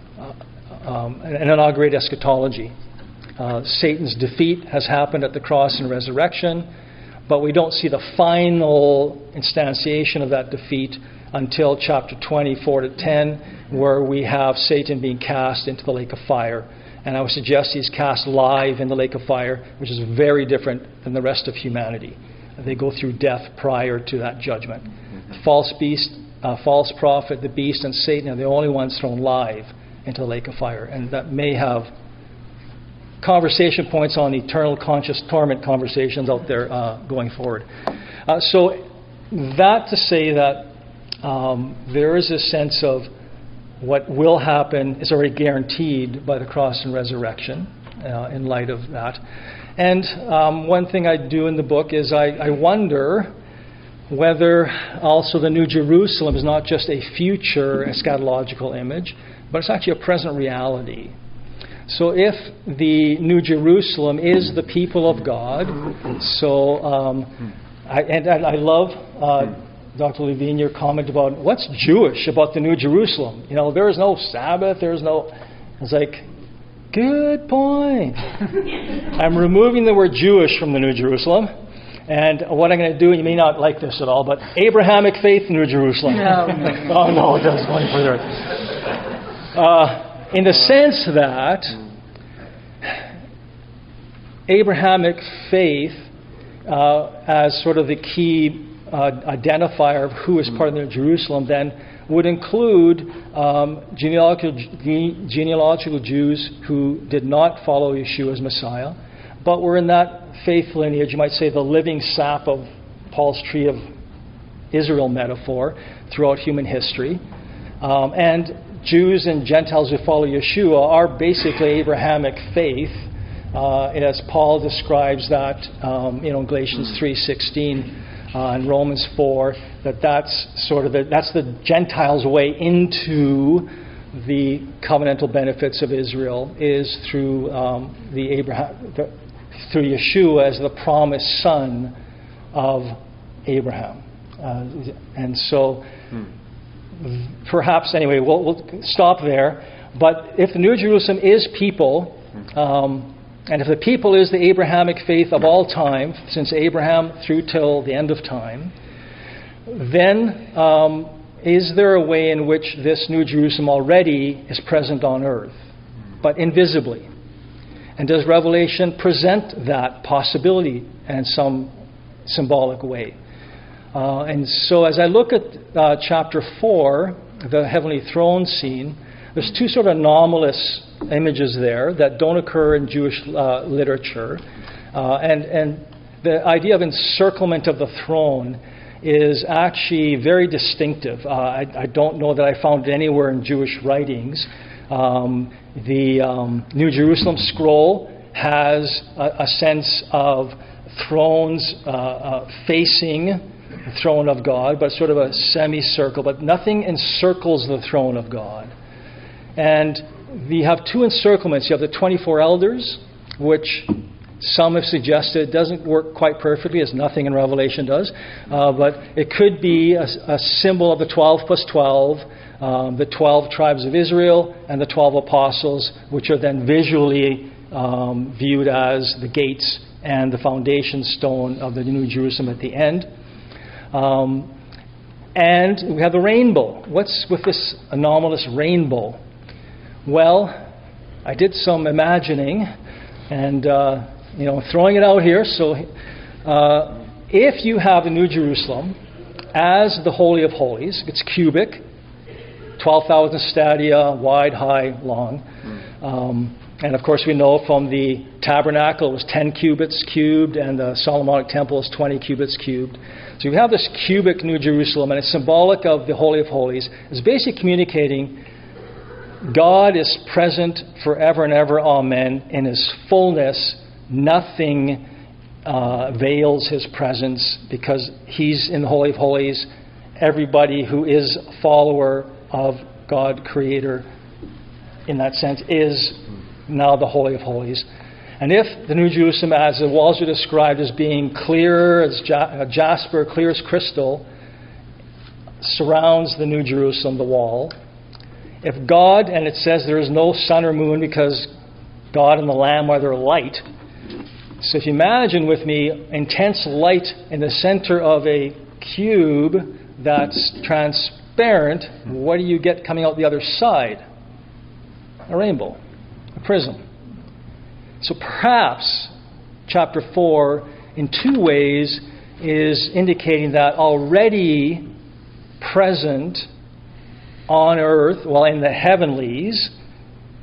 inaugurated eschatology. Satan's defeat has happened at the cross and resurrection, but we don't see the final instantiation of that defeat until chapter 24 to 10, where we have Satan being cast into the lake of fire. And I would suggest he's cast live in the lake of fire, which is very different than the rest of humanity. They go through death prior to that judgment. False beast, false prophet, the beast, and Satan are the only ones thrown live into the lake of fire. And that may have conversation points on eternal conscious torment conversations out there going forward. So that to say that there is a sense of what will happen is already guaranteed by the cross and resurrection in light of that. And one thing I do in the book is I wonder whether also the New Jerusalem is not just a future eschatological image, but it's actually a present reality. So if the New Jerusalem is the people of God, so I love Dr. Levine, your comment about what's Jewish about the New Jerusalem. There is no Sabbath, it's like, good point. I'm removing the word Jewish from the New Jerusalem. And what I'm going to do, you may not like this at all, but Abrahamic faith, New Jerusalem. No. Oh, no, it doesn't go any further. In the sense that Abrahamic faith, as sort of the key identifier of who is part of the New Jerusalem, then would include genealogical Jews who did not follow Yeshua as Messiah, but were in that faith lineage, you might say the living sap of Paul's tree of Israel metaphor throughout human history. And Jews and Gentiles who follow Yeshua are basically Abrahamic faith, as Paul describes that in Galatians 3:16 and Romans 4, that's sort of that's the Gentiles' way into the covenantal benefits of Israel is through through Yeshua as the promised son of Abraham. And so perhaps, anyway, we'll stop there. But if the New Jerusalem is people, and if the people is the Abrahamic faith of all time, since Abraham through till the end of time, then is there a way in which this New Jerusalem already is present on earth, but invisibly? And does Revelation present that possibility in some symbolic way? And so as I look at chapter 4, the heavenly throne scene, there's two sort of anomalous images there that don't occur in Jewish literature. And the idea of encirclement of the throne is actually very distinctive. I don't know that I found it anywhere in Jewish writings. The New Jerusalem scroll has a sense of thrones facing the throne of God, but sort of a semicircle, but nothing encircles the throne of God. And you have two encirclements. You have the 24 elders, which some have suggested doesn't work quite perfectly, as nothing in Revelation does, but it could be a symbol of the 12 plus 12, the 12 tribes of Israel and the 12 apostles, which are then visually viewed as the gates and the foundation stone of the New Jerusalem at the end. And we have the rainbow. What's with this anomalous rainbow? Well, I did some imagining and throwing it out here. So if you have the New Jerusalem as the Holy of Holies, it's cubic, 12,000 stadia, wide, high, long. And of course we know from the tabernacle it was 10 cubits cubed, and the Solomonic temple is 20 cubits cubed. So you have this cubic New Jerusalem, and it's symbolic of the Holy of Holies. It's basically communicating God is present forever and ever, amen, in His fullness. Nothing veils His presence because He's in the Holy of Holies. Everybody who is a follower of God, Creator, in that sense, is now the Holy of Holies. And if the New Jerusalem, as the walls are described as being clear as jasper, clear as crystal, surrounds the New Jerusalem, the wall. If God, and it says there is no sun or moon because God and the Lamb are their light. So if you imagine with me intense light in the center of a cube that's transparent, what do you get coming out the other side? A rainbow, a prism. So perhaps chapter 4 in two ways is indicating that already present on earth, well, in the heavenlies,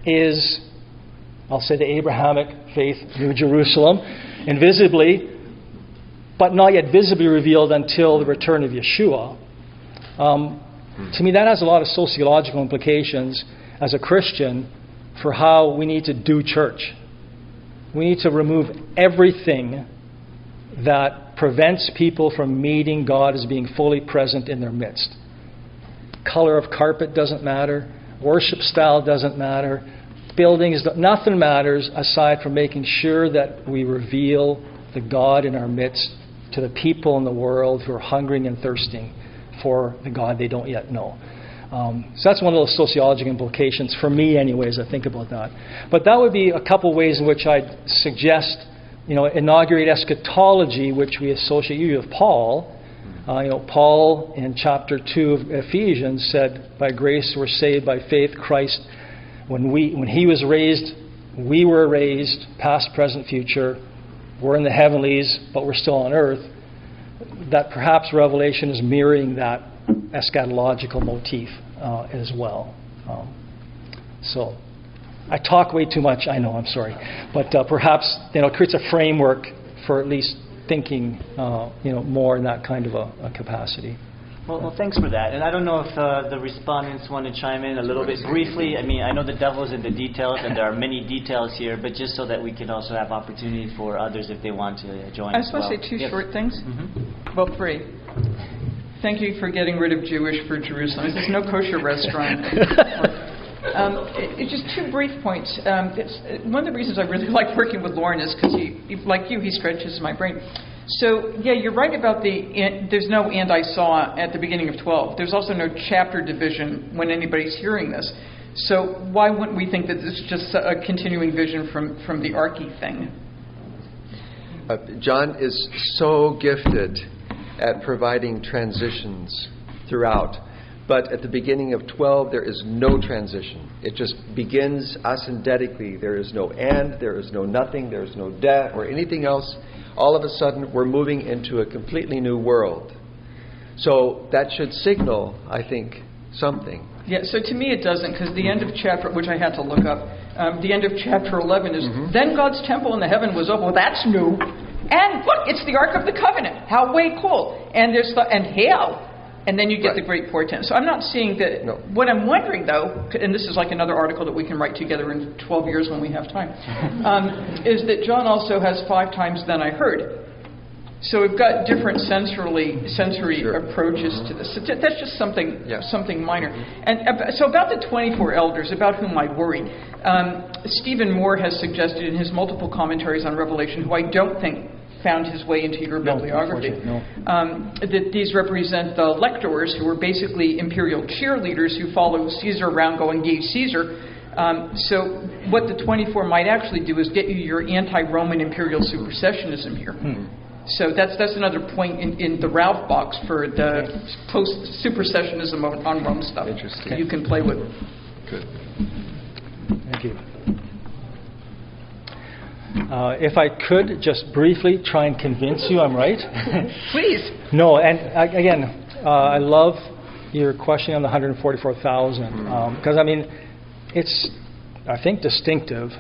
is, I'll say, the Abrahamic faith, New Jerusalem, invisibly, but not yet visibly revealed until the return of Yeshua. To me, that has a lot of sociological implications as a Christian for how we need to do church. We need to remove everything that prevents people from meeting God as being fully present in their midst. Color of carpet doesn't matter. Worship style doesn't matter. buildings, nothing matters aside from making sure that we reveal the God in our midst to the people in the world who are hungering and thirsting for the God they don't yet know. So that's one of those sociological implications for me anyways, I think about that. But that would be a couple ways in which I'd suggest, inaugurate eschatology, which we associate usually with Paul. Paul in chapter 2 of Ephesians said, by grace we're saved by faith. Christ, when he was raised, we were raised, past, present, future. We're in the heavenlies, but we're still on earth. That perhaps Revelation is mirroring that eschatological motif as well. So I talk way too much, I know, I'm sorry. But perhaps it creates a framework for at least thinking more in that kind of a capacity. Well, thanks for that. And I don't know if the respondents want to chime in a little bit briefly. I mean, I know the devil's in the details, and there are many details here, but just so that we can also have opportunity for others if they want to join. I just want to say two short things. Mm-hmm. Well, three. Thank you for getting rid of Jewish for Jerusalem. There's no kosher restaurant. It's just two brief points. One of the reasons I really like working with Loren is because he stretches my brain. So, yeah, you're right about there's no "and I saw" at the beginning of 12. There's also no chapter division when anybody's hearing this. So why wouldn't we think that this is just a continuing vision from the Archy thing? John is so gifted at providing transitions throughout. But at the beginning of 12, there is no transition. It just begins ascendetically. There is no "and," there is no "nothing," there is no "da" or anything else. All of a sudden, we're moving into a completely new world. So that should signal, I think, something. Yeah, so to me it doesn't, because the end of chapter, which I had to look up, the end of chapter 11 is, then God's temple in the heaven was open. Well, that's new. And look, it's the Ark of the Covenant. How way cool. And there's and hail. And then you get the great portent. So I'm not seeing that. No. What I'm wondering, though, and this is like another article that we can write together in 12 years when we have time, is that John also has 5 times "then I heard." So we've got different sensory approaches to this. So that's just something minor. And so about the 24 elders, about whom I worry, Stephen Moore has suggested in his multiple commentaries on Revelation, who I don't think found his way into your bibliography, that these represent the lectors, who are basically imperial cheerleaders who follow Caesar around going, "Ye Caesar." So what the 24 might actually do is get you your anti-Roman imperial supersessionism here. So that's another point in the Ralph box for the post-supersessionism on Rome stuff that you can play with. Good. Thank you. If I could just briefly try and convince you I'm right. Please. No, and again, I love your question on the 144,000 because, it's, I think, distinctive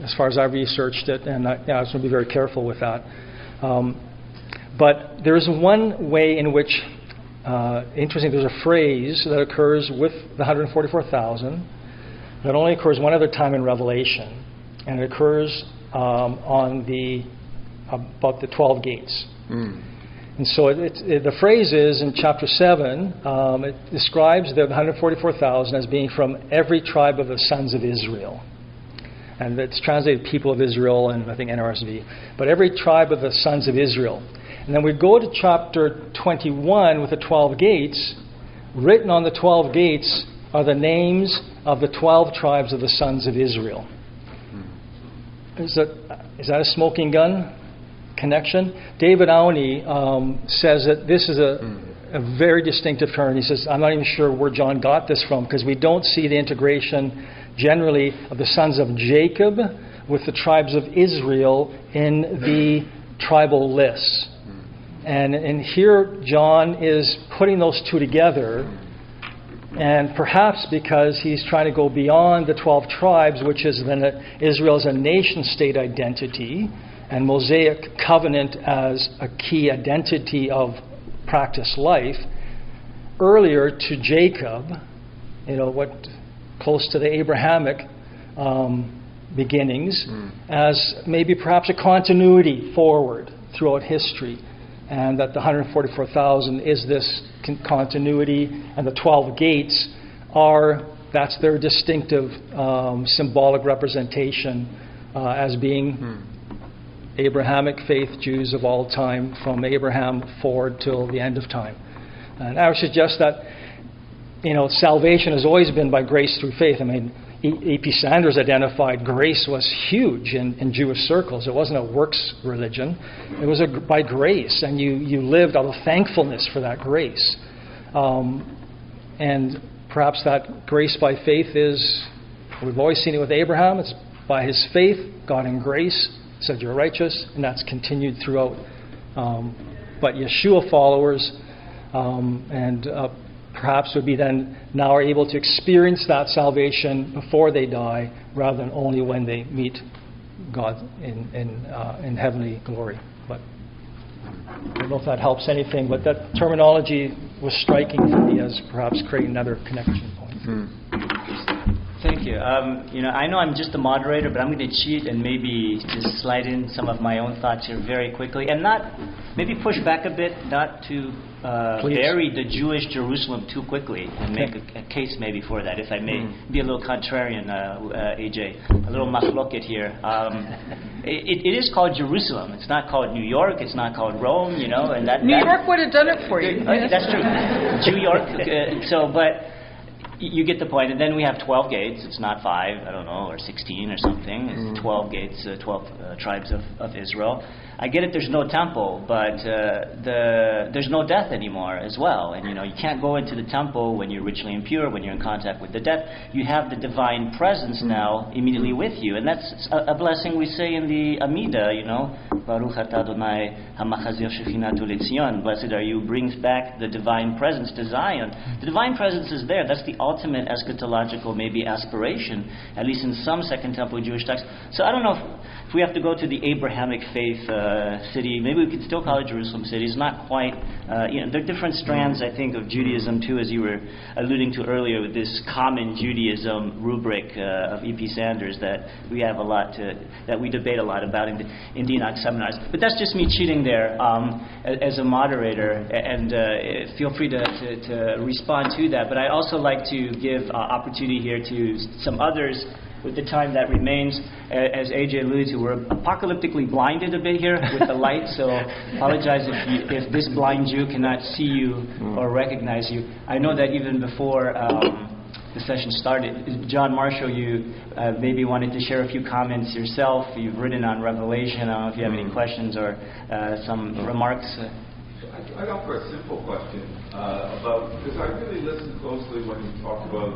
as far as I've researched it, and I was going to be very careful with that. But there is one way in which, interesting, there's a phrase that occurs with the 144,000 that only occurs one other time in Revelation, and it occurs on about the 12 gates. And so the phrase is in chapter 7, it describes the 144,000 as being from every tribe of the sons of Israel. And it's translated people of Israel and I think NRSV. But every tribe of the sons of Israel. And then we go to chapter 21 with the 12 gates. Written on the 12 gates are the names of the 12 tribes of the sons of Israel. Is that a smoking gun connection? David Aouni says that this is a very distinctive term. He says, I'm not even sure where John got this from, because we don't see the integration generally of the sons of Jacob with the tribes of Israel in the tribal lists. And here John is putting those two together, and perhaps because he's trying to go beyond the 12 tribes, which is then Israel as a nation-state identity, and Mosaic covenant as a key identity of practice life, earlier to Jacob, close to the Abrahamic beginnings, as maybe perhaps a continuity forward throughout history, and that the 144,000 is this continuity, and the 12 gates are that's their distinctive symbolic representation as being Abrahamic faith Jews of all time, from Abraham forward till the end of time. And I would suggest that, salvation has always been by grace through faith. I mean, A.P. Sanders identified grace was huge in Jewish circles. It wasn't a works religion. It was by grace, and you lived out of thankfulness for that grace. And perhaps that grace by faith is, we've always seen it with Abraham, it's by his faith, God in grace said you're righteous, and that's continued throughout. But Yeshua followers perhaps would be then now are able to experience that salvation before they die, rather than only when they meet God in heavenly glory. But I don't know if that helps anything, but that terminology was striking for me as perhaps creating another connection point. Thank you. I know I'm just a moderator, but I'm going to cheat and maybe just slide in some of my own thoughts here very quickly, and maybe push back a bit, not to bury the Jewish Jerusalem too quickly, and make a case maybe for that, if I may be a little contrarian, AJ, a little machloket here. It is called Jerusalem. It's not called New York. It's not called Rome. And that New York would have done it for you. That's true. New York. But you get the point. And then we have 12 gates. It's not 5, I don't know, or 16 or something. It's 12 gates, 12 tribes of Israel. I get it, there's no temple, but there's no death anymore as well. And you can't go into the temple when you're ritually impure, when you're in contact with the death. You have the divine presence now immediately with you. And that's a blessing we say in the Amida, Baruch atah Adonai hamachazir shechinatu leTzion. Blessed are you, brings back the divine presence to Zion. The divine presence is there. That's the ultimate eschatological maybe aspiration, at least in some Second Temple Jewish texts. So I don't know if we have to go to the Abrahamic faith city, maybe we could still call it Jerusalem city. It's not quite, there are different strands, I think, of Judaism too, as you were alluding to earlier, with this common Judaism rubric of E.P. Sanders that we have that we debate a lot about in the Enoch seminars. But that's just me cheating there as a moderator, and feel free to respond to that. But I also like to give opportunity here to some others with the time that remains. As AJ alluded to, we're apocalyptically blinded a bit here with the light, so apologize if this blind Jew cannot see you or recognize you. I know that even before the session started, John Marshall, you maybe wanted to share a few comments yourself. You've written on Revelation. I don't know if you have any questions or some remarks. I'd offer a simple question because I really listened closely when you talked about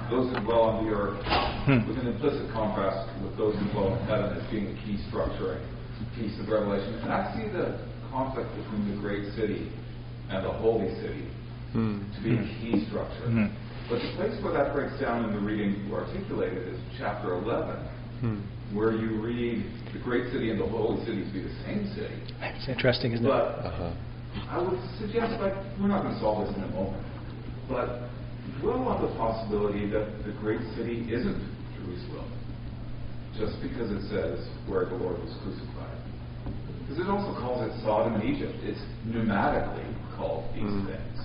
those who dwell on the earth, with an implicit contrast with those who dwell in heaven as being a key structure, piece of Revelation. And I see the conflict between the great city and the holy city to be a key structure. But the place where that breaks down in the reading you articulated is chapter 11, where you read the great city and the holy city to be the same city. It's interesting, isn't it? But I would suggest, we're not going to solve this in a moment, but dwell on the possibility that the great city isn't Jerusalem, just because it says where the Lord was crucified. Because it also calls it Sodom and Egypt. It's pneumatically called these things.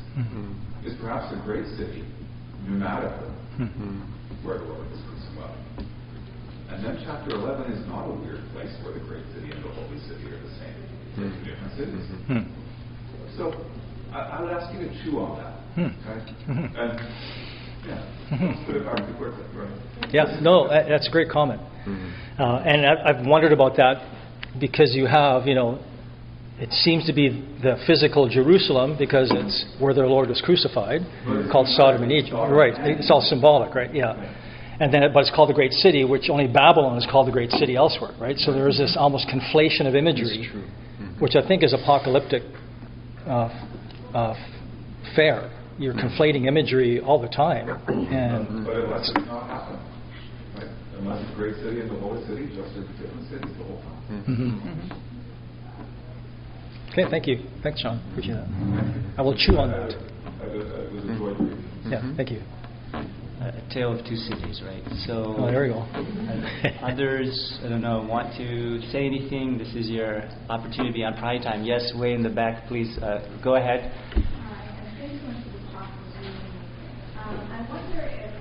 Is perhaps a great city pneumatically where the Lord was crucified. And then chapter 11 is not a weird place where the great city and the holy city are the same. They're two different cities. So I would ask you to chew on that. Okay? And let's put it back to quickly, right? Yeah, no, that's a great comment. And I've wondered about that because you have, it seems to be the physical Jerusalem because it's where their Lord was crucified, called Sodom and Egypt. Right, it's all symbolic, right? Yeah. And then, but it's called the great city, which only Babylon is called the great city elsewhere, right? So there is this almost conflation of imagery, which I think is apocalyptic fair. You're conflating imagery all the time. And but unless it's not happening, right? Unless the great city and the holy city just are different cities the whole time. Okay, thank you. Thanks, John. Appreciate that. I will chew on that. I was enjoyed reading. Yeah, thank you. A tale of two cities, right? So, there you go. Others, I don't know, want to say anything? This is your opportunity to be on prime time. Yes, way in the back, please. Go ahead. I wonder if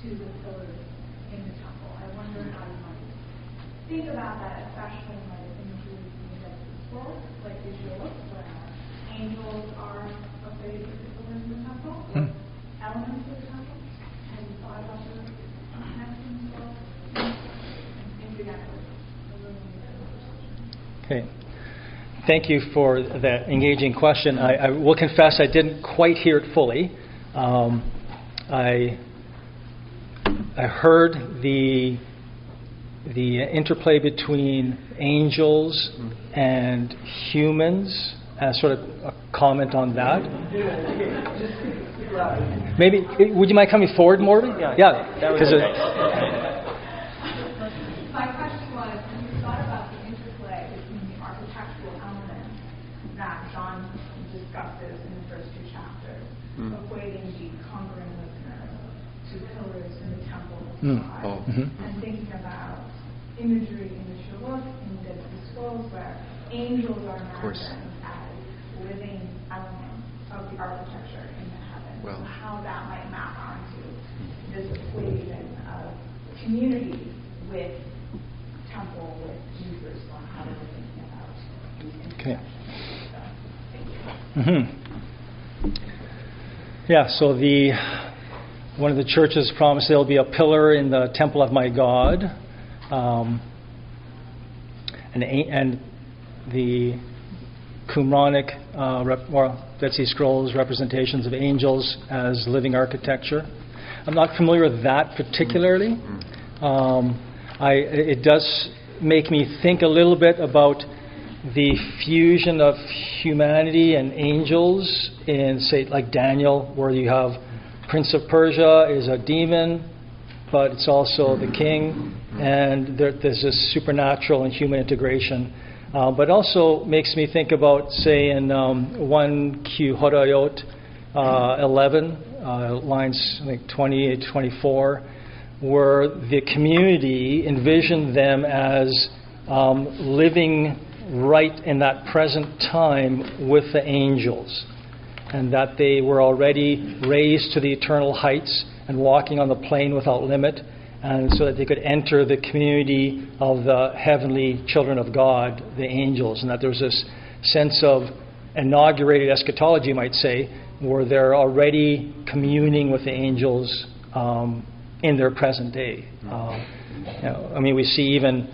to the pillars in the temple. I wonder how you might think about that, especially in light of imagery in the Dead Sea Scrolls, like Israel, where angels are afraid of the pillars in the temple, or elements of the temple. Have you thought about those connections as well? Okay. Thank you for that engaging question. I will confess I didn't quite hear it fully. I heard the interplay between angels and humans as sort of a comment on that. Maybe, would you mind coming forward, Morgan? Yeah. Because my question was, have you thought about the interplay between the architectural elements that John discusses in the first two chapters, equating the conquering listener to pillars in the temple of God, and thinking about imagery in the Shavot, in the Dead Sea Scrolls, where angels are imagined as living elements of the architecture in the heavens, and how that might map onto this equation of community with temple, with New Jerusalem, how we're thinking about these intersections. Yeah, so one of the churches promised there'll be a pillar in the temple of my God, and the Qumranic Dead Sea Scrolls representations of angels as living architecture. I'm not familiar with that particularly. It does make me think a little bit about the fusion of humanity and angels in, say, like Daniel, where you have Prince of Persia is a demon, but it's also the king, and there's this supernatural and human integration. But also makes me think about, say, in 1Q Horayot 11, lines I think 28 to 24, where the community envisioned them as living right in that present time with the angels, and that they were already raised to the eternal heights and walking on the plain without limit, and so that they could enter the community of the heavenly children of God, the angels, and that there was this sense of inaugurated eschatology, you might say, where they're already communing with the angels in their present day. We see even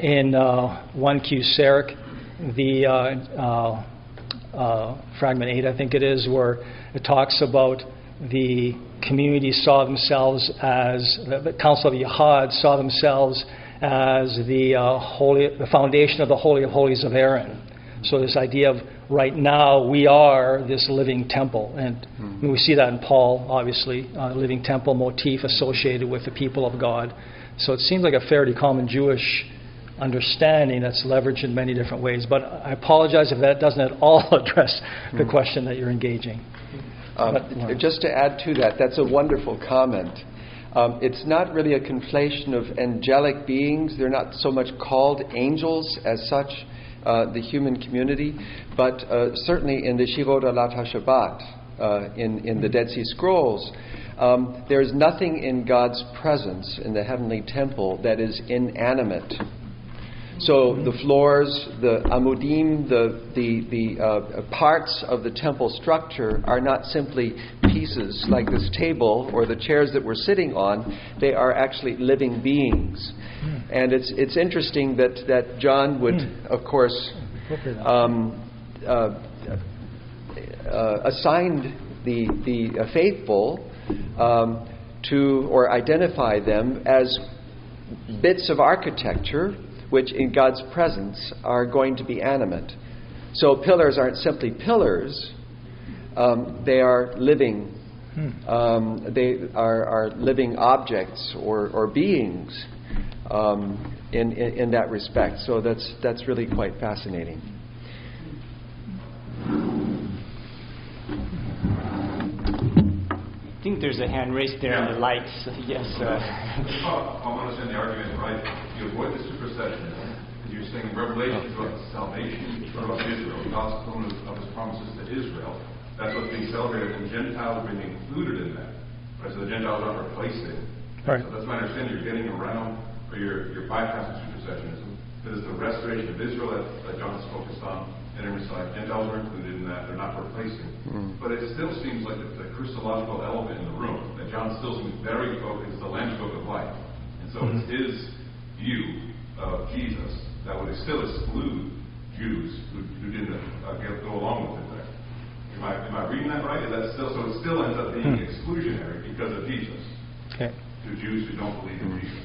in 1Q Serach, the fragment 8, I think it is, where it talks about the community saw themselves as, the Council of Yahad saw themselves as the foundation of the Holy of Holies of Aaron. So this idea of right now we are this living temple. And we see that in Paul, obviously, living temple motif associated with the people of God. So it seems like a fairly common Jewish understanding that's leveraged in many different ways. But I apologize if that doesn't at all address the question that you're engaging. Just to add to that, that's a wonderful comment. It's not really a conflation of angelic beings. They're not so much called angels as such, the human community, but certainly in the Shivot Alat HaShabbat, in the Dead Sea Scrolls, there's nothing in God's presence in the heavenly temple that is inanimate. So the floors, the amudim, the parts of the temple structure are not simply pieces like this table or the chairs that we're sitting on. They are actually living beings. And it's interesting that John would, of course, assign the faithful to, or identify them as bits of architecture which in God's presence are going to be animate. So pillars aren't simply pillars, they are living. They are living objects or beings in that respect. So that's really quite fascinating. I think there's a hand raised there on the lights. Yes. I understand the argument, right? You avoid the supersessionism. You're saying Revelation is about salvation, it's about Israel, God's fulfillment of His promises to Israel. That's what's being celebrated, and Gentiles are being included in that. Right, so the Gentiles aren't replacing. Right. So that's my understanding. You're getting around, or you're bypassing supersessionism, because it's the restoration of Israel that John is focused on, and in Messiah. Gentiles are included in that. They're not replacing. But it still seems like it's a Christological element in the room, that John still seems very focused, the Lamb's Book of Life. And so it's his view of Jesus that would still exclude Jews who didn't go along with it there. Am I reading that right? Is that still, so it still ends up being exclusionary because of Jesus to Jews who don't believe in Jesus?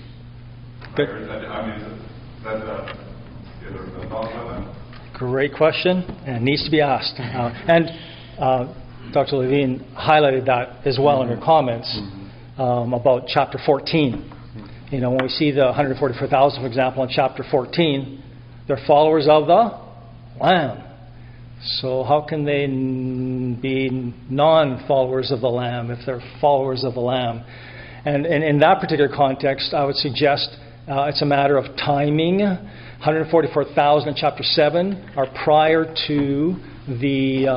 Good. Is that a thought about that? Great question, and it needs to be asked. Dr. Levine highlighted that as well in her comments about chapter 14. You know, when we see the 144,000, for example, in chapter 14, they're followers of the Lamb. So how can they be non-followers of the Lamb if they're followers of the Lamb? And in that particular context, I would suggest it's a matter of timing. 144,000 in chapter 7 are prior to the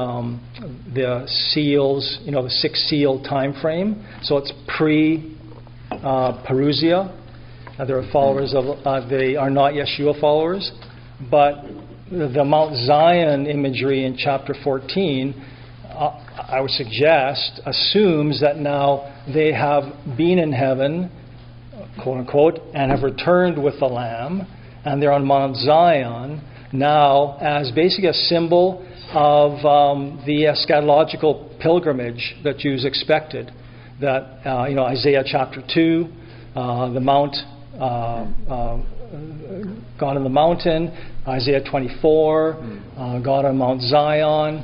seals, you know, the 6 seal time frame. So it's pre-Perusia. They're followers of. They are not Yeshua followers, but the Mount Zion imagery in chapter 14, I would suggest, assumes that now they have been in heaven, quote unquote, and have returned with the Lamb, and they're on Mount Zion now as basically a symbol of the eschatological pilgrimage that Jews expected. That Isaiah chapter 2, the Mount. God on the mountain, Isaiah 24, God on Mount Zion,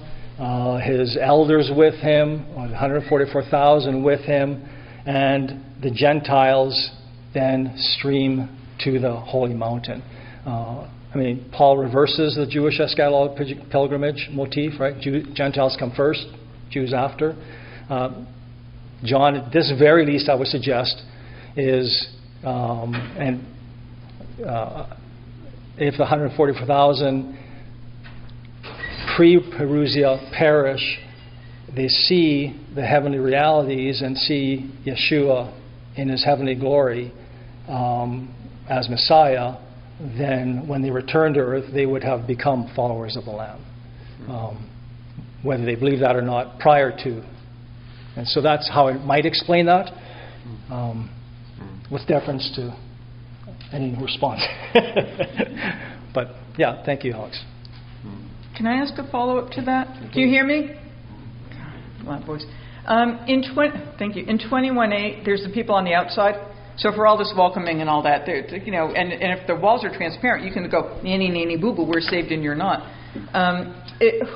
his elders with him, 144,000 with him, and the Gentiles then stream to the holy mountain. Paul reverses the Jewish eschatological pilgrimage motif, right? Gentiles come first, Jews after. John, at this very least, I would suggest, is if the 144,000 pre-Perusia perish, they see the heavenly realities and see Yeshua in his heavenly glory as Messiah, then when they return to earth, they would have become followers of the Lamb, whether they believe that or not prior to. And so that's how I might explain that, with deference to any response. But yeah, thank you, Alex. Can I ask a follow-up to that? Can you hear me? Loud voice. Thank you. In 21:8, there's the people on the outside. So for all this welcoming and all that, and if the walls are transparent, you can go, nanny, nanny, boo-boo, we're saved and you're not.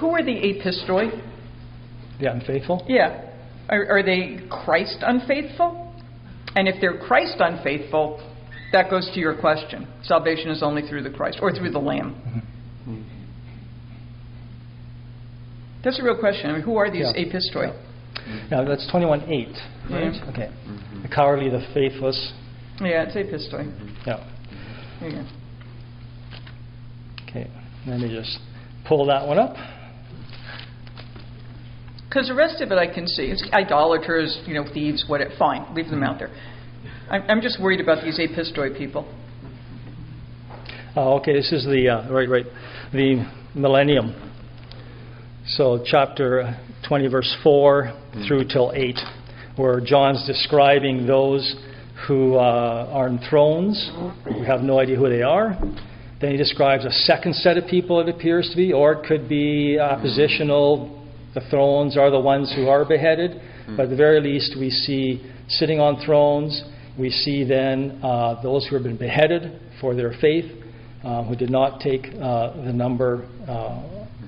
Who are the apistoi? The unfaithful? Yeah. Are they Christ unfaithful? And if they're Christ unfaithful, that goes to your question. Salvation is only through the Christ, or through the Lamb. Mm-hmm. That's a real question. Who are these apistoi? Now, that's 21:8, right? Mm-hmm. Okay. The cowardly, the faithless. Yeah, it's apistoi. Mm-hmm. Yeah. There you go. Okay. Let me just pull that one up. Because the rest of it I can see. It's idolaters, thieves, fine. Leave them out there. I'm just worried about these apistoi people. Okay, this is the the millennium. So chapter 20, verse 4 through till 8, where John's describing those who are in thrones. We have no idea who they are. Then he describes a second set of people, it appears to be, or it could be oppositional. The thrones are the ones who are beheaded. But at the very least, we see sitting on thrones. We see then those who have been beheaded for their faith, who did not take the number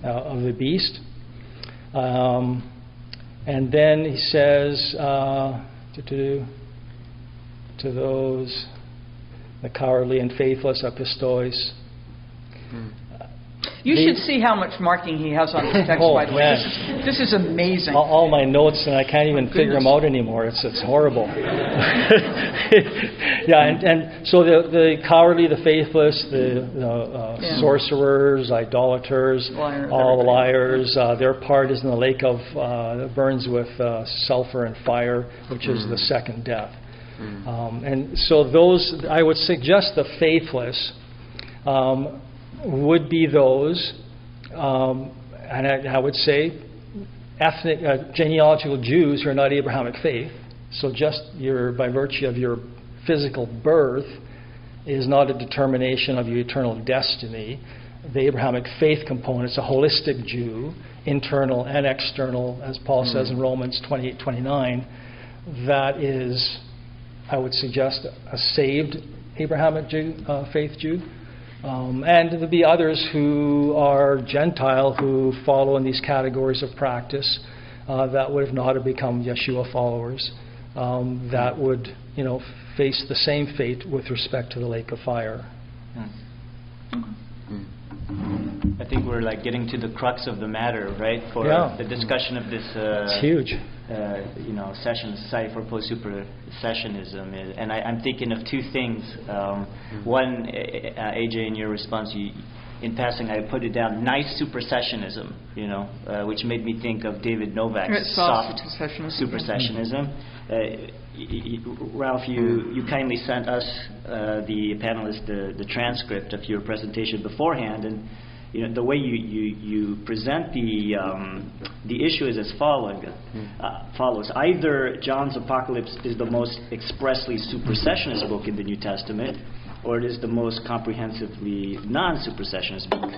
of the beast. And then he says to those, the cowardly and faithless apistois. You should see how much marking he has on his text, Oh, by the way. man. This is amazing. All my notes, and I can't even figure them out anymore. It's horrible. Yeah, and so the cowardly, the faithless, the sorcerers, idolaters, all the liars, their part is in the lake of that burns with sulfur and fire, which is the second death. And so those, I would suggest the faithless would be those, and I would say ethnic, genealogical Jews who are not Abrahamic faith. So just by virtue of your physical birth is not a determination of your eternal destiny. The Abrahamic faith component is a holistic Jew, internal and external, as Paul says in Romans 28:29. That is, I would suggest, a saved Abrahamic Jew, faith Jew. And there'll be others who are Gentile who follow in these categories of practice that would have not become Yeshua followers, that would, face the same fate with respect to the lake of fire. I think we're getting to the crux of the matter, right? For the discussion of this. It's huge. Session, Society for Post-Supersessionism, and I'm thinking of two things. One, AJ, in your response, in passing, I put it down, nice supersessionism, which made me think of David Novak's soft supersessionism. Ralph, you kindly sent us, the panelists, the transcript of your presentation beforehand, and the way you present the issue is as follows. Either John's Apocalypse is the most expressly supersessionist book in the New Testament, or it is the most comprehensively non-supersessionist book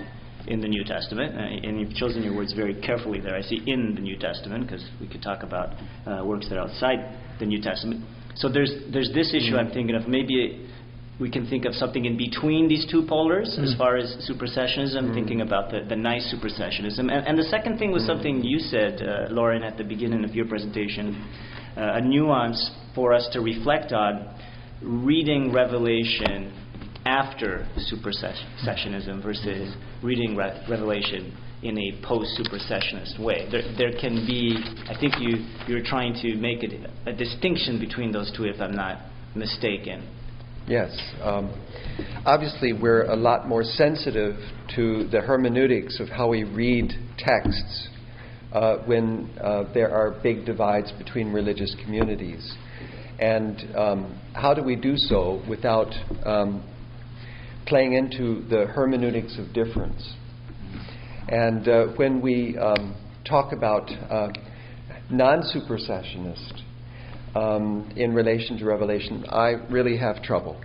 in the New Testament. And you've chosen your words very carefully there. I see in the New Testament, because we could talk about works that are outside the New Testament. So there's this issue I'm thinking of. Maybe we can think of something in between these two polars as far as supersessionism, thinking about the nice supersessionism. And the second thing was something you said, Loren, at the beginning of your presentation, a nuance for us to reflect on, reading Revelation after supersessionism versus reading Revelation in a post-supersessionist way. There can be, I think you're trying to make a distinction between those two, if I'm not mistaken. Yes. Obviously, we're a lot more sensitive to the hermeneutics of how we read texts when there are big divides between religious communities. And how do we do so without playing into the hermeneutics of difference? And when we talk about non-supersessionist in relation to Revelation, I really have trouble.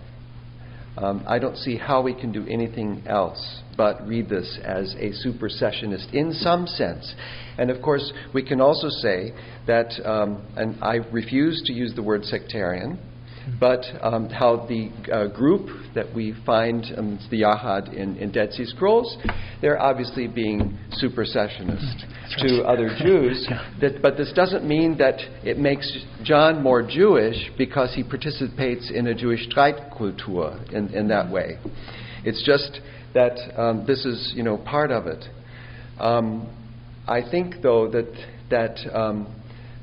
I don't see how we can do anything else but read this as a supersessionist in some sense. And of course, we can also say that, and I refuse to use the word sectarian, but how the group that we find, the Yahad in Dead Sea Scrolls, they're obviously being supersessionist to other Jews. But this doesn't mean that it makes John more Jewish because he participates in a Jewish Streitkultur in that way. It's just that this is, part of it. I think, though, that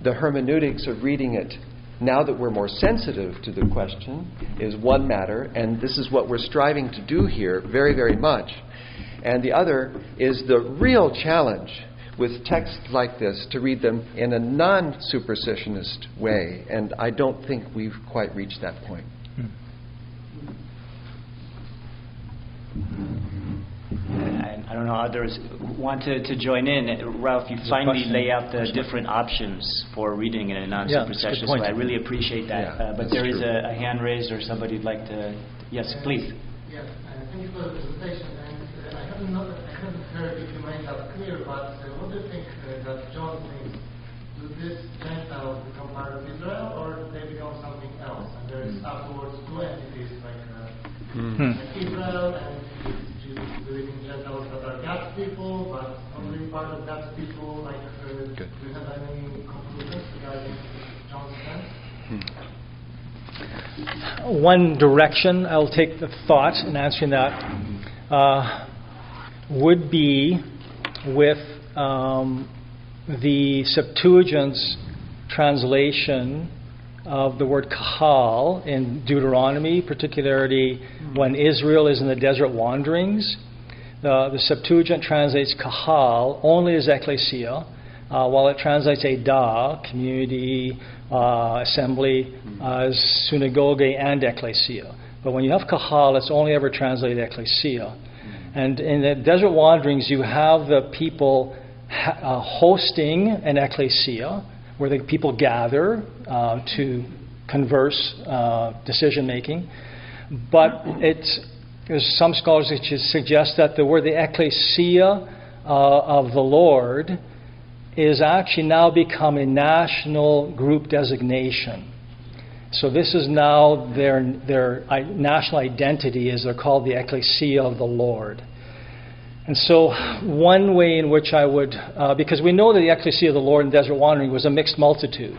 the hermeneutics of reading it, now that we're more sensitive to the question, is one matter, and this is what we're striving to do here very, very much. And the other is the real challenge with texts like this to read them in a non-supersessionist way, and I don't think we've quite reached that point. I don't know, others want to join in. Ralph, you finally lay out the different options for reading in a non-supersessionist way. I really appreciate that. But there is a hand raised or somebody who'd like to... Yes, please. Yes, thank you for the presentation. And I haven't heard if you made that clear, but what do you think that John thinks? Do these Gentiles become part of Israel, or do they become something else? And there is afterwards two entities like Israel and believing Gentiles that are God's people, but only part of God's people. Like, do you have any conclusions regarding John's stance? One direction, I'll take the thought in answering that. would be with the Septuagint's translation of the word kahal in Deuteronomy, particularly when Israel is in the desert wanderings. The Septuagint translates kahal only as ecclesia, while it translates edah, community, assembly, as synagogue and ecclesia. But when you have kahal, it's only ever translated ecclesia. And in the desert wanderings, you have the people hosting an ecclesia, where the people gather to converse decision-making. But there's some scholars that suggest that the word the ecclesia of the Lord is actually now become a national group designation. So this is now their national identity, as they're called the ecclesia of the Lord. And so one way in which I would, because we know that the ecclesia of the Lord in desert wandering was a mixed multitude.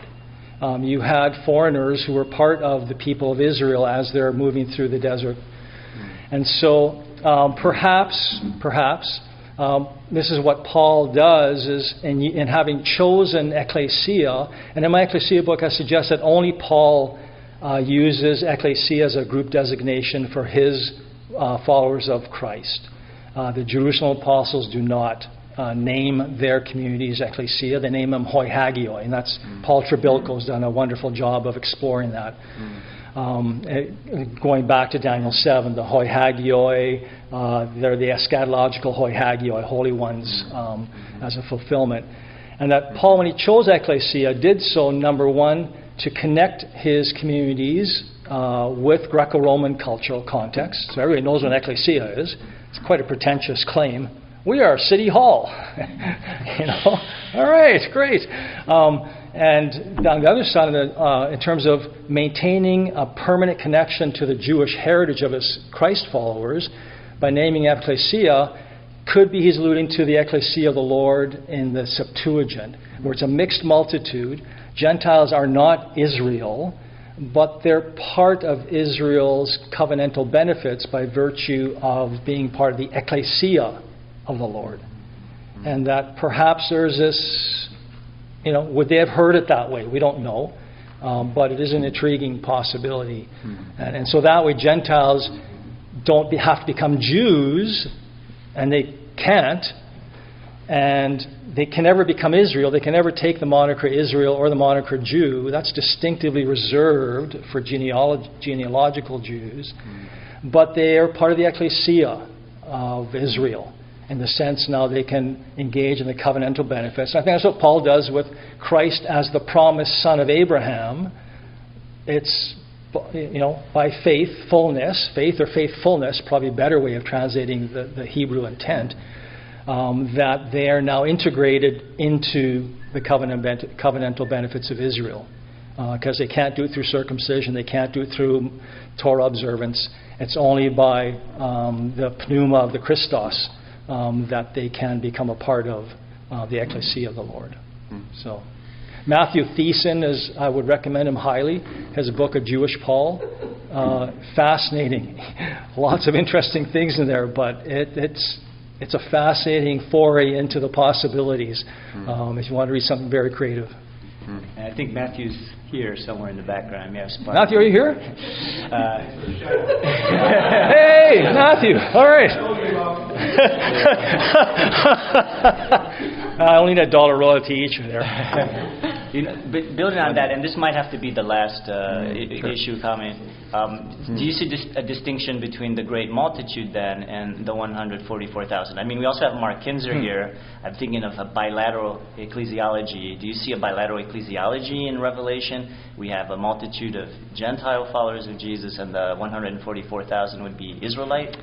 You had foreigners who were part of the people of Israel as they're moving through the desert. And so perhaps, this is what Paul does, is in having chosen ecclesia, and in my ecclesia book I suggest that only Paul uses ecclesia as a group designation for his followers of Christ. The Jerusalem apostles do not name their communities ecclesia. They name them hoi hagioi, and that's Paul Trebilco's done a wonderful job of exploring that. Going back to Daniel 7, the hoi hagioi, they're the eschatological hoi hagioi, holy ones, as a fulfillment. And that Paul, when he chose ecclesia, did so, number one, to connect his communities with Greco-Roman cultural context. So everybody knows what an ecclesia is. It's quite a pretentious claim. We are City Hall. All right, great. And on the other side of in terms of maintaining a permanent connection to the Jewish heritage of his Christ followers, by naming ecclesia, could be he's alluding to the ecclesia of the Lord in the Septuagint, where it's a mixed multitude. Gentiles are not Israel, but they're part of Israel's covenantal benefits by virtue of being part of the ecclesia of the Lord. And that perhaps there's this, would they have heard it that way? We don't know. But it is an intriguing possibility. And so that way Gentiles don't have to become Jews, and they can't, and they can never become Israel. They can never take the moniker Israel or the moniker Jew. That's distinctively reserved for genealogical Jews. But they are part of the ecclesia of Israel, in the sense now they can engage in the covenantal benefits. And I think that's what Paul does with Christ as the promised son of Abraham. It's, by faithfulness, faith or faithfulness, probably a better way of translating the Hebrew intent, that they are now integrated into the covenantal benefits of Israel. Because they can't do it through circumcision, they can't do it through Torah observance. It's only by the pneuma of the Christos that they can become a part of the ecclesia of the Lord. So, Matthew Thiessen, I would recommend him highly, has a book, A Jewish Paul. Fascinating. Lots of interesting things in there, but it's a fascinating foray into the possibilities if you want to read something very creative. And I think Matthew's here somewhere in the background. Matthew, are you here? Hey, Matthew. All right. I only need $1 royalty each there. Building on that, and this might have to be the last issue comment. Do you see a distinction between the great multitude then and the 144,000? I mean, we also have Mark Kinzer here. I'm thinking of a bilateral ecclesiology. Do you see a bilateral ecclesiology in Revelation? We have a multitude of Gentile followers of Jesus, and the 144,000 would be Israelite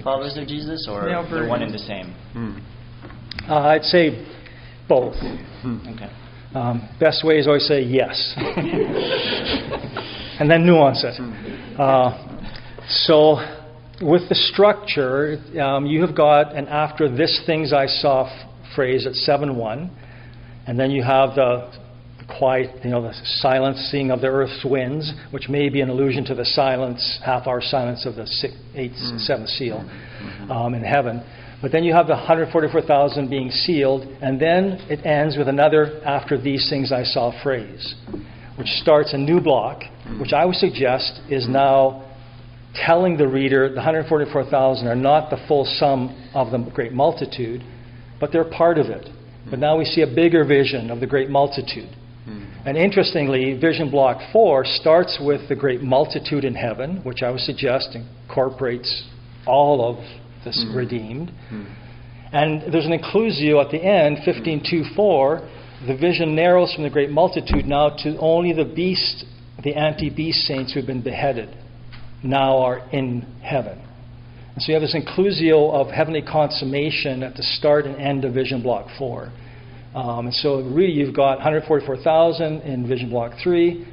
followers of Jesus, or they're one and the same? I'd say both. Okay. Best way is always say yes. And then nuance it. So with the structure, you have got an after this things I saw phrase at 7:1, and then you have the quiet, the silencing of the earth's winds, which may be an allusion to the half-hour silence of the seventh seal in heaven. But then you have the 144,000 being sealed, and then it ends with another "after these things I saw" phrase, which starts a new block, which I would suggest is now telling the reader the 144,000 are not the full sum of the great multitude, but they're part of it. But now we see a bigger vision of the great multitude. And interestingly, vision block 4 starts with the great multitude in heaven, which I would suggest incorporates all of this redeemed. And there's an inclusio at the end, 15:2-4. The vision narrows from the great multitude now to only the beast, the anti-beast saints who have been beheaded, now are in heaven. And so you have this inclusio of heavenly consummation at the start and end of vision block 4. And so really you've got 144,000 in vision block 3,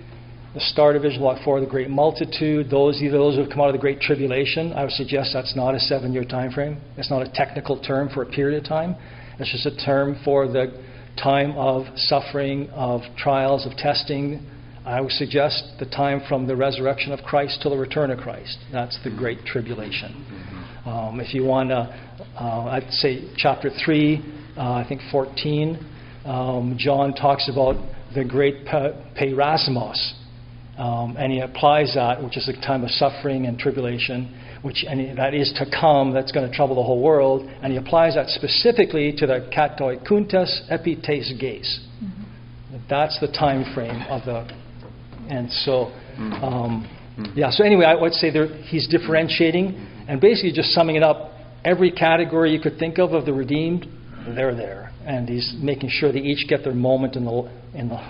the start of vision block 4, the great multitude, those who have come out of the great tribulation. I would suggest that's not a 7-year time frame. It's not a technical term for a period of time. It's just a term for the time of suffering, of trials, of testing. I would suggest the time from the resurrection of Christ till the return of Christ. That's the great tribulation. If you want to, I'd say chapter 3, I think 14, John talks about the great peirasmos, and he applies that, which is a time of suffering and tribulation, and that is to come, that's going to trouble the whole world, and he applies that specifically to the katoi kuntas epites geis. That's the time frame of the, and so, so anyway, I would say he's differentiating, and basically just summing it up, every category you could think of the redeemed, they're there. And he's making sure they each get their moment in the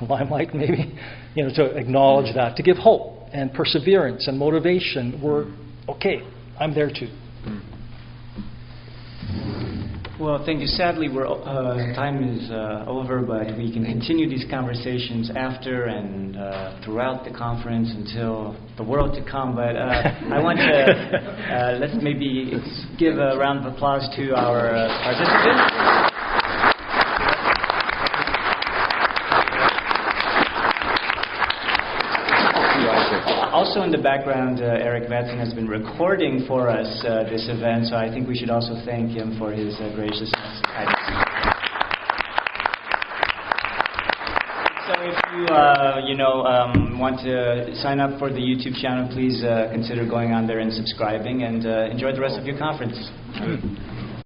limelight, maybe, to acknowledge that, to give hope and perseverance and motivation. We're okay. I'm there too. Well, thank you. Sadly, time is over, but we can continue these conversations after and throughout the conference until the world to come. But I want to let's maybe give a round of applause to our participants. Also in the background, Eric Madsen has been recording for us this event, so I think we should also thank him for his graciousness. So if you want to sign up for the YouTube channel, please consider going on there and subscribing, and enjoy the rest of your conference.